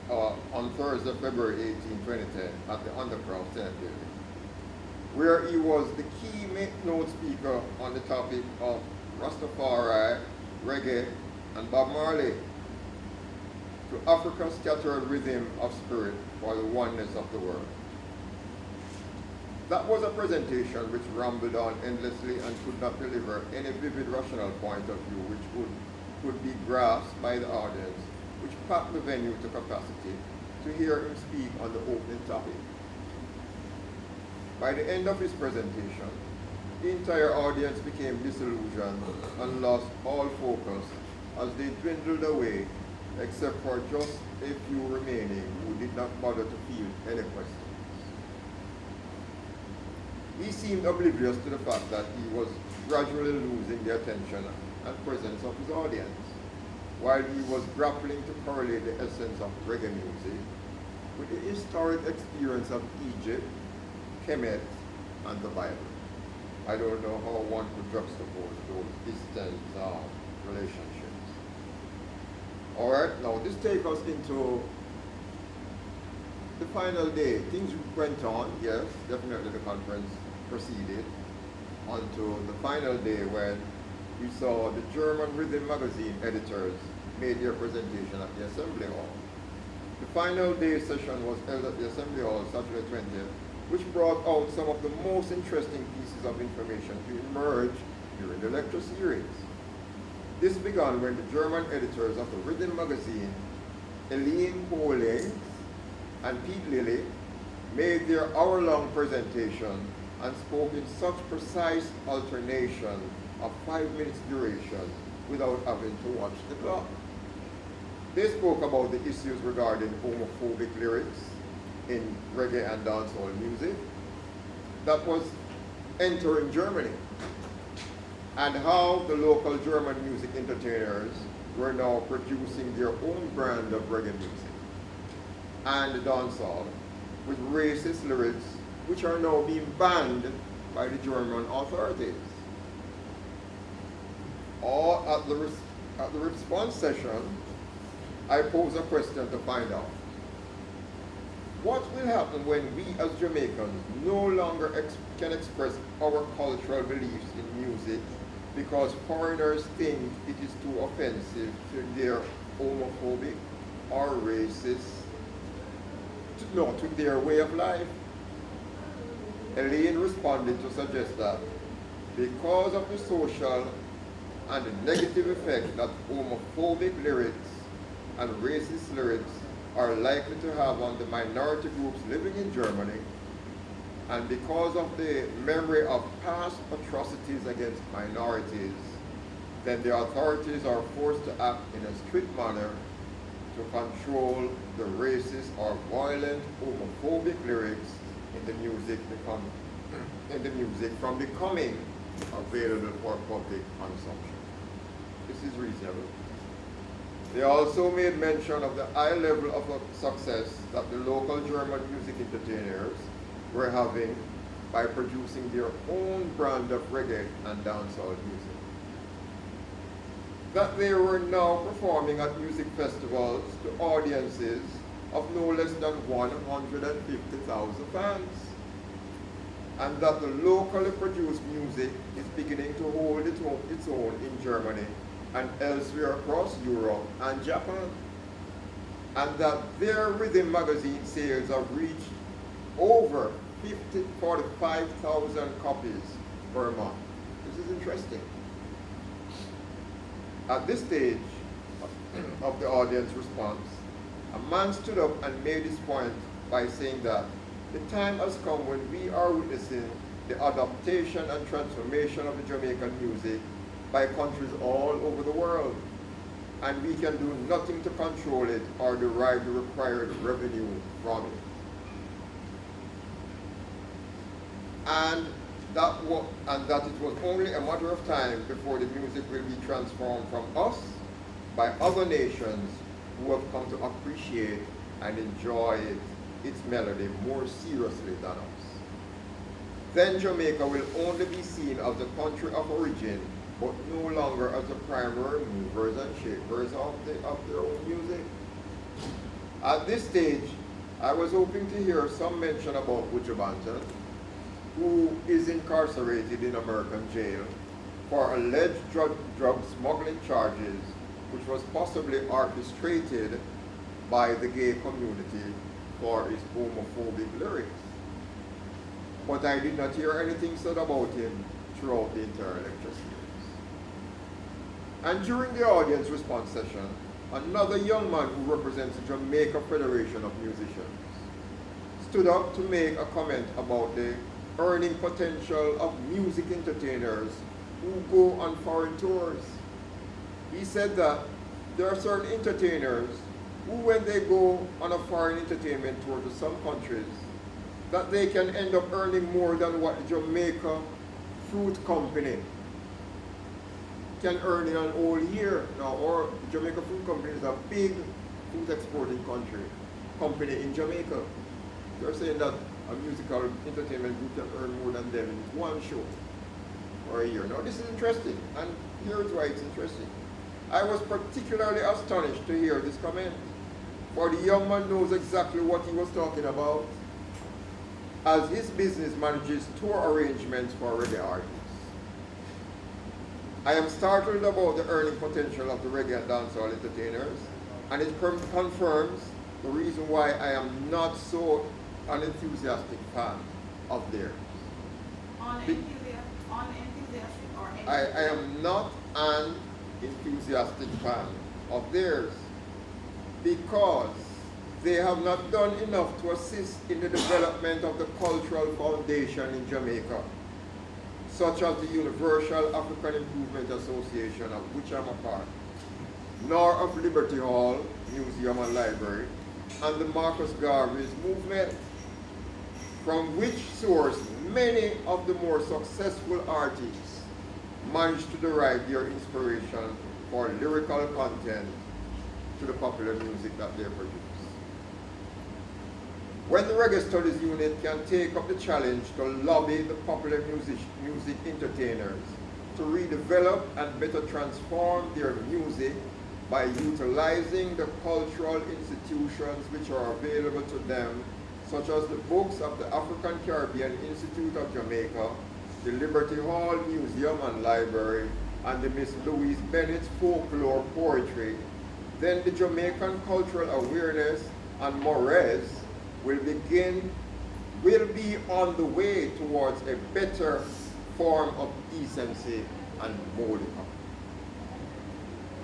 on Thursday, February 18, 2010 at the Undercroft Senate Building, where he was the key keynote speaker on the topic of Rastafari, Reggae, and Bob Marley, to Africa's scattered rhythm of spirit for the oneness of the world. That was a presentation which rambled on endlessly and could not deliver any vivid rational point of view which could be grasped by the audience, which packed the venue to capacity to hear him speak on the opening topic. By the end of his presentation, the entire audience became disillusioned and lost all focus as they dwindled away, except for just a few remaining who did not bother to field any questions. He seemed oblivious to the fact that he was gradually losing the attention and presence of his audience, while he was grappling to correlate the essence of reggae music with the historic experience of Egypt, Kemet, and the Bible. I don't know how one could juxtapose those distant relationships. All right, now this takes us into the final day. Things went on, yes, definitely the conference proceeded onto the final day when we saw the German Rhythm magazine editors made their presentation at the Assembly Hall. The final day session was held at the Assembly Hall Saturday 20th, which brought out some of the most interesting pieces of information to emerge during the lecture series. This began when the German editors of the Rhythm magazine, Eileen Poling and Pete Lilly, made their hour-long presentation and spoke in such precise alternation of 5 minutes duration without having to watch the clock. They spoke about the issues regarding homophobic lyrics in reggae and dancehall music that was entering Germany, and how the local German music entertainers were now producing their own brand of reggae music and dancehall with racist lyrics which are now being banned by the German authorities. Or at the response session, I pose a question to find out, what will happen when we as Jamaicans no longer can express our cultural beliefs in music because foreigners think it is too offensive to their homophobic or racist, to their way of life? Elaine responded to suggest that because of the social and the negative effect that homophobic lyrics and racist lyrics are likely to have on the minority groups living in Germany, and because of the memory of past atrocities against minorities, then the authorities are forced to act in a strict manner to control the racist or violent homophobic lyrics in the music from becoming available for public consumption. This is reasonable. They also made mention of the high level of success that the local German music entertainers were having by producing their own brand of reggae and dancehall music. That they were now performing at music festivals to audiences of no less than 150,000 fans, and that the locally produced music is beginning to hold its own in Germany and elsewhere across Europe and Japan, and that their Rhythm magazine sales have reached over 45,000 copies per month. This is interesting. At this stage of the audience response, a man stood up and made his point by saying that the time has come when we are witnessing the adaptation and transformation of the Jamaican music by countries all over the world, and we can do nothing to control it or derive the required revenue from it. And that it was only a matter of time before the music will be transformed from us by other nations who have come to appreciate and enjoy its melody more seriously than us. Then Jamaica will only be seen as the country of origin, but no longer as the primary movers and shapers of their own music. At this stage, I was hoping to hear some mention about Buju Banton, who is incarcerated in American jail for alleged drug smuggling charges, which was possibly orchestrated by the gay community for his homophobic lyrics. But I did not hear anything said about him throughout the entire lecture series. And during the audience response session, another young man who represents the Jamaica Federation of Musicians stood up to make a comment about the earning potential of music entertainers who go on foreign tours. He said that there are certain entertainers who, when they go on a foreign entertainment tour to some countries, that they can end up earning more than what the Jamaica Fruit Company can earn in an whole year. Now, or Jamaica Fruit Company is a big fruit exporting company in Jamaica. They're saying that a musical entertainment group can earn more than them in one show for a year. Now, this is interesting, and here's why it's interesting. I was particularly astonished to hear this comment, for the young man knows exactly what he was talking about, as his business manages tour arrangements for reggae artists. I am startled about the earning potential of the reggae and dancehall entertainers, and it confirms the reason why I am not so an enthusiastic fan of theirs.
Unenthusiastic or
I am not an enthusiastic fan of theirs because they have not done enough to assist in the development of the cultural foundation in Jamaica, such as the Universal African Improvement Association, of which I'm a part, nor of Liberty Hall, Museum and Library, and the Marcus Garvey's movement, from which source many of the more successful artists managed to derive their inspiration for lyrical content to the popular music that they produce. When the Reggae Studies Unit can take up the challenge to lobby the popular music entertainers to redevelop and better transform their music by utilizing the cultural institutions which are available to them, such as the books of the African Caribbean Institute of Jamaica, the Liberty Hall Museum and Library, and the Miss Louise Bennett Folklore Poetry, then the Jamaican cultural awareness and mores will be on the way towards a better form of decency and modicum.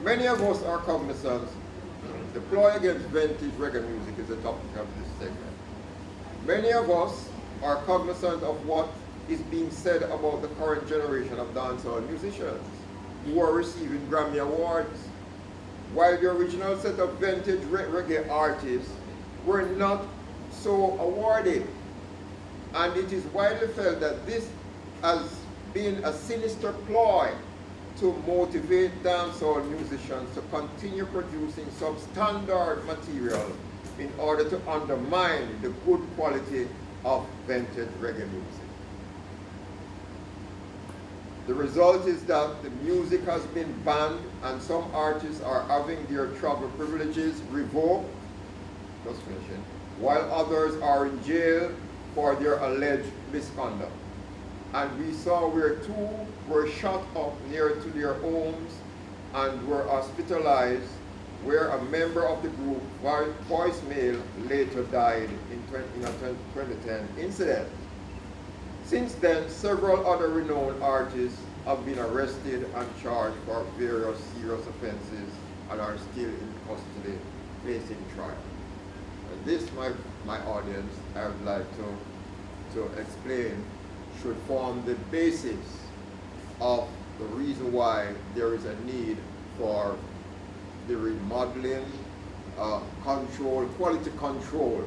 Many of us are cognizant. The ploy against vintage reggae music is the topic of this segment. Many of us are cognizant of what is being said about the current generation of dancehall musicians who are receiving Grammy Awards, while the original set of vintage reggae artists were not so awarded. And it is widely felt that this has been a sinister ploy to motivate dancehall musicians to continue producing substandard material in order to undermine the good quality of vintage reggae music. The result is that the music has been banned and some artists are having their travel privileges revoked, just finishing, while others are in jail for their alleged misconduct. And we saw where two were shot up near to their homes and were hospitalized, where a member of the group, voicemail, later died in a 2010 incident. Since then, several other renowned artists have been arrested and charged for various serious offenses and are still in custody facing trial. And this, my audience, I would like to explain, should form the basis of the reason why there is a need for the remodeling, quality control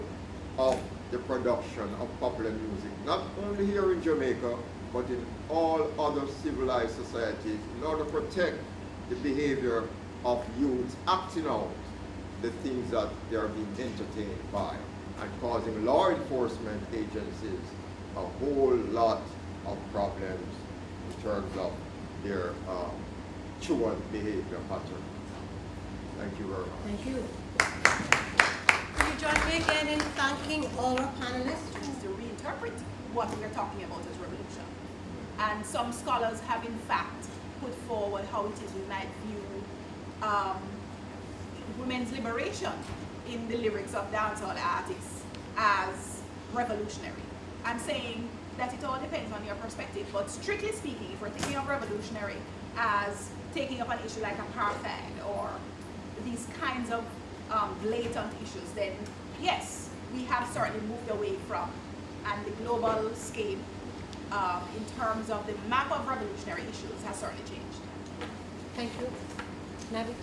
of the production of popular music, not only here in Jamaica, but in all other civilized societies, in order to protect the behavior of youths acting out the things that they are being entertained by, and causing law enforcement agencies a whole lot of problems in terms of their truant behavior pattern. Thank you very much.
Thank you. Can you join me again in thanking all our panelists?
To reinterpret what we are talking about as revolution. And some scholars have in fact put forward how it is we might view women's liberation in the lyrics of dancehall artists as revolutionary. I'm saying that it all depends on your perspective, but strictly speaking, if we're thinking of revolutionary as taking up an issue like apartheid or these kinds of blatant issues, then yes, we have certainly moved away from, and the global scale in terms of the map of revolutionary issues has certainly changed.
Thank you. Navi?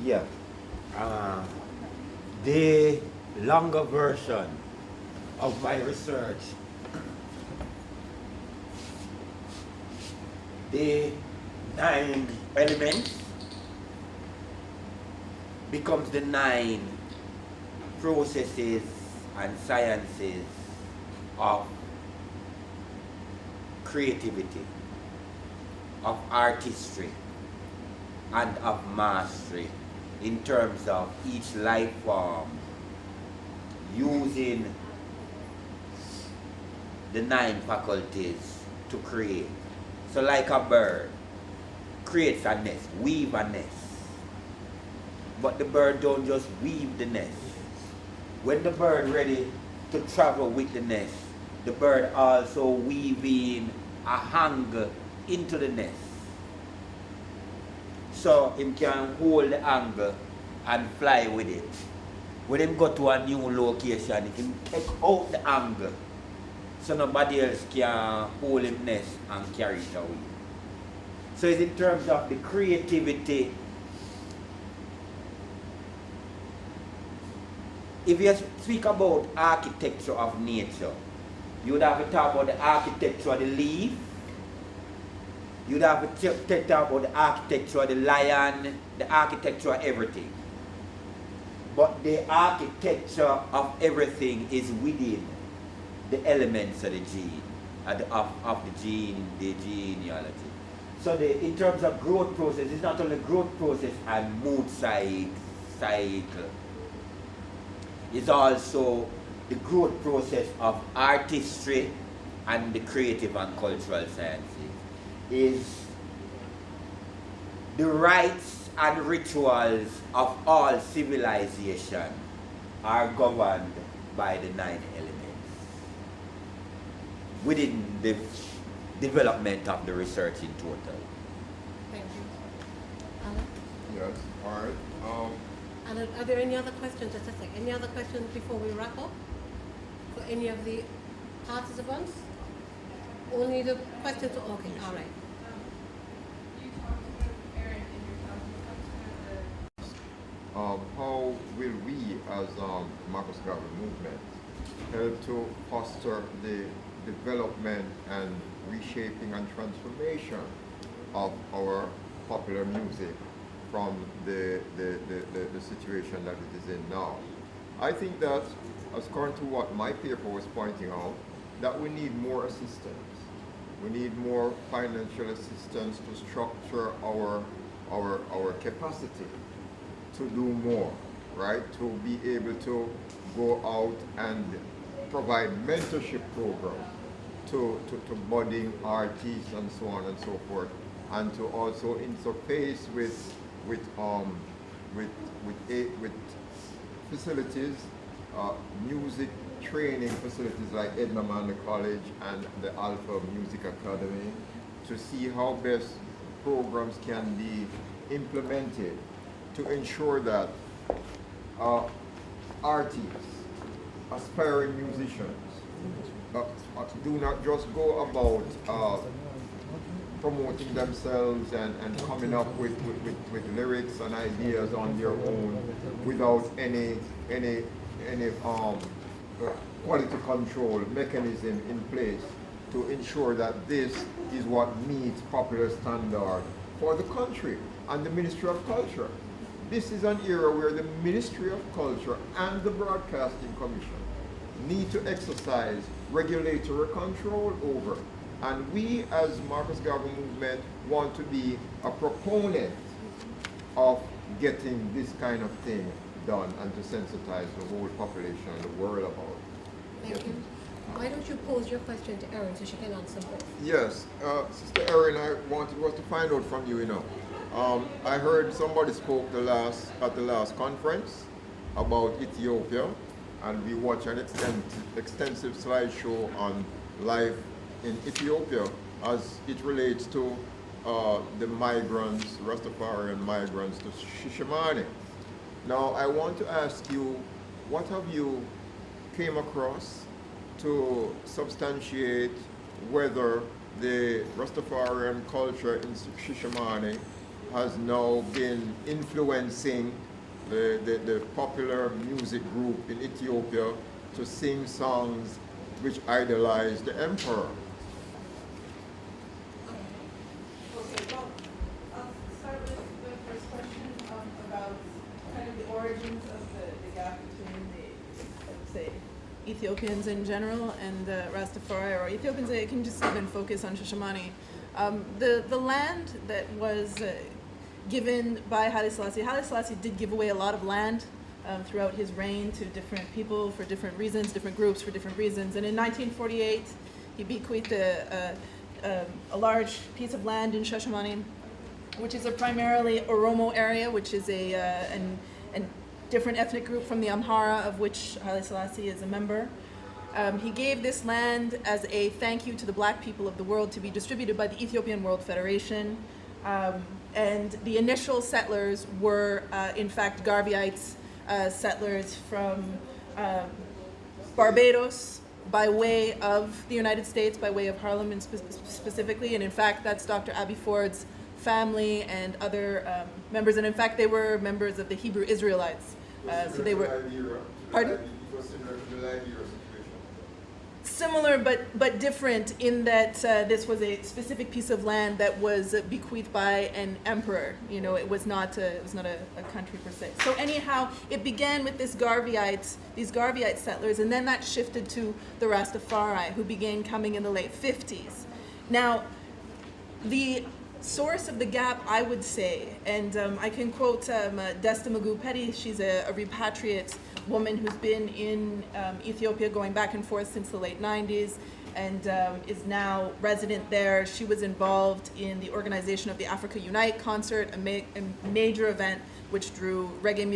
Yeah. The longer version of my research, the 9 elements becomes the 9 processes and sciences of creativity, of artistry, and of mastery in terms of each life form using the 9 faculties to create. So like a bird creates a nest, weave a nest. But the bird don't just weave the nest. When the bird ready to travel with the nest, the bird also weave in a hanger into the nest. So him can hold the hanger and fly with it. When him go to a new location, he can take out the hanger so nobody else can hold him nest and carry it away. So it's in terms of the creativity. If you speak about architecture of nature, you would have to talk about the architecture of the leaf. You'd have to talk about the architecture of the lion, the architecture of everything. But the architecture of everything is within the elements of the gene, of the gene, the genealogy. So in terms of growth process, it's not only growth process and mood cycle. It's also the growth process of artistry and the creative and cultural sciences. Is the rites and rituals of all civilization are governed by the 9 elements within the development of the research in total.
Thank you. Alan?
Yes, all right.
And are there any other questions? Just a sec. Any other questions before we wrap up? For any of the participants? Only the questions? Okay, all right.
You talked about, Aaron, in your talk, you talked about the
How will we as Marcus Garvey movement help to foster the development and reshaping and transformation of our popular music from the situation that it is in now? I think that, according to what my paper was pointing out, that we need more assistance. We need more financial assistance to structure our capacity to do more, right? To be able to go out and provide mentorship programs to budding artists and so on and so forth, and to also interface with facilities, music training facilities like Edna Manley College and the Alpha Music Academy, to see how best programs can be implemented to ensure that artists, aspiring musicians, do not just go about promoting themselves and coming up with lyrics and ideas on their own without any quality control mechanism in place to ensure that this is what meets popular standard for the country and the Ministry of Culture. This is an era where the Ministry of Culture and the Broadcasting Commission need to exercise regulatory control over. And we as Marcus Garvey movement want to be a proponent of getting this kind of thing done and to sensitize the whole population and the world about it.
Thank you. Why don't you pose your question to Erin so she can answer both?
Yes, Sister Erin, I wanted to find out from you, I heard somebody spoke at the last conference about Ethiopia, and we watched an extensive slideshow on life in Ethiopia as it relates to the migrants, Rastafarian migrants to Shishimane. Now, I want to ask you, what have you came across to substantiate whether the Rastafarian culture in Shishimane has now been influencing the popular music group in Ethiopia to sing songs which idolize the emperor.
Okay, well, I'll start with the first question about kind of the origins of the gap between the, let's say, Ethiopians in general and Rastafari, or Ethiopians. I can just even focus on Shishimane. The land that was given by Haile Selassie did give away a lot of land throughout his reign to different people for different reasons, different groups for different reasons. And in 1948, he bequeathed a large piece of land in Shishimane, which is a primarily Oromo area, which is a different ethnic group from the Amhara, of which Haile Selassie is a member. He gave this land as a thank you to the black people of the world to be distributed by the Ethiopian World Federation. And the initial settlers were, in fact, Garveyite settlers from Barbados by way of the United States, by way of Harlem and specifically. And in fact, that's Dr. Abbey Ford's family and other members. And in fact, they were members of the Hebrew Israelites. So they were. Pardon? Similar but different in that this was a specific piece of land that was bequeathed by an emperor. You know, it was not a country per se. So anyhow, it began with these Garveyite settlers, and then that shifted to the Rastafari, who began coming in the late 50s. Now, the source of the gap, I would say, and I can quote Desta Magoo Petty. She's a repatriate woman who's been in Ethiopia going back and forth since the late 90s and is now resident there. She was involved in the organization of the Africa Unite concert, a major event which drew reggae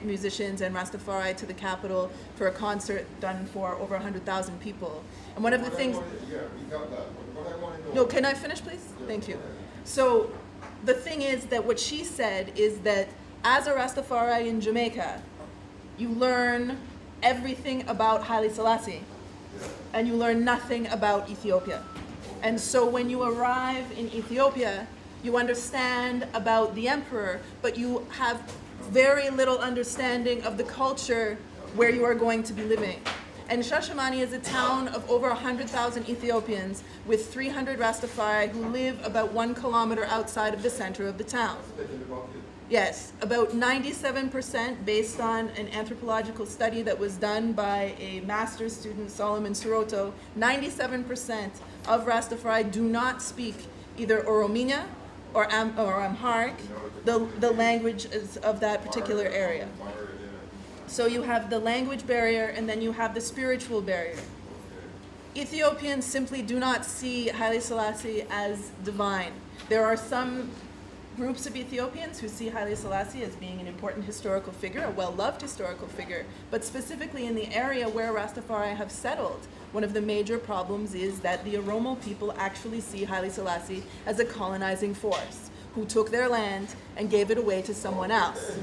musicians and Rastafari to the capital for a concert done for over 100,000 people. And one of the things...
Yeah, we got that. But I want to know...
No, can I finish, please? Thank you. So the thing is that what she said is that as a Rastafari in Jamaica, you learn everything about Haile Selassie, and you learn nothing about Ethiopia. And so when you arrive in Ethiopia, you understand about the emperor, but you have very little understanding of the culture where you are going to be living. And Shishimane is a town of over 100,000 Ethiopians with 300 Rastafari who live about 1 kilometer outside of the center of the town. Yes, about 97%, based on an anthropological study that was done by a master's student, Solomon Siroto, 97% of Rastafari do not speak either Orominya or Amharic, the language of that particular area. So you have the language barrier, and then you have the spiritual barrier. Ethiopians simply do not see Haile Selassie as divine. There are some groups of Ethiopians who see Haile Selassie as being an important historical figure, a well-loved historical figure, but specifically in the area where Rastafari have settled, one of the major problems is that the Oromo people actually see Haile Selassie as a colonizing force who took their land and gave it away to someone else.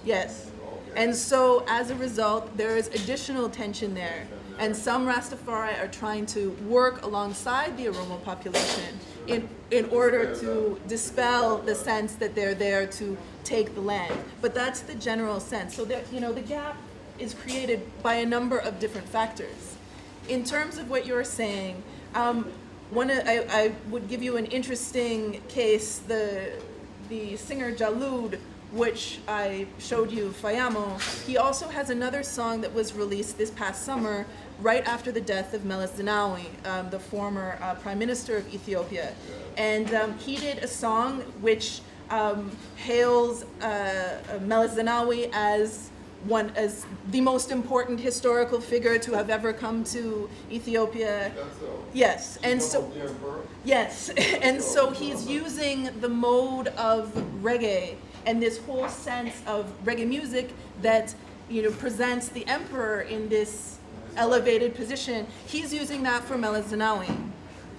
Yes. And so as a result, there is additional tension there. And some Rastafari are trying to work alongside the Oromo population in order to dispel the sense that they're there to take the land. But that's the general sense. So that, the gap is created by a number of different factors. In terms of what you're saying, I would give you an interesting case. The singer Jalud, which I showed you, Fayamo, he also has another song that was released this past summer, right after the death of Meles Zenawi, the former Prime Minister of Ethiopia. And he did a song which hails Meles Zenawi as the most important historical figure to have ever come to Ethiopia. Yes, and so yes, and so he's using the mode of reggae and this whole sense of reggae music that presents the emperor in this elevated position. He's using that for Meles Zenawi.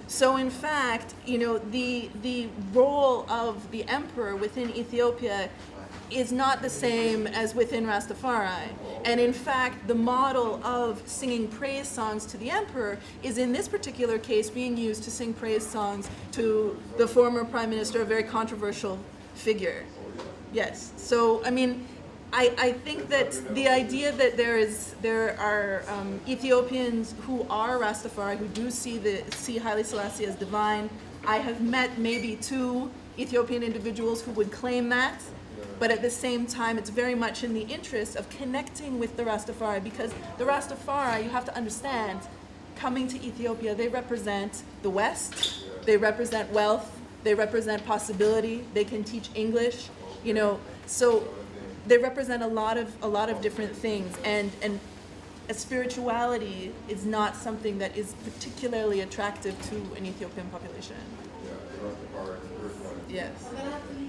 So in fact, the role of the emperor within Ethiopia is not the same as within Rastafari. And in fact, the model of singing praise songs to the emperor is in this particular case being used to sing praise songs to the former prime minister, a very controversial figure. Yes. So, I mean, I think that the idea that there are Ethiopians who are Rastafari, who do see Haile Selassie as divine. I have met maybe 2 Ethiopian individuals who would claim that, but at the same time, it's very much in the interest of connecting with the Rastafari, because the Rastafari, you have to understand, coming to Ethiopia, they represent the West, they represent wealth, they represent possibility, they can teach English, you know, so they represent a lot of different things, and a spirituality is not something that is particularly attractive to an Ethiopian population.
Yeah, the Rastafari spirituality.
Yes.
I'm gonna have to leave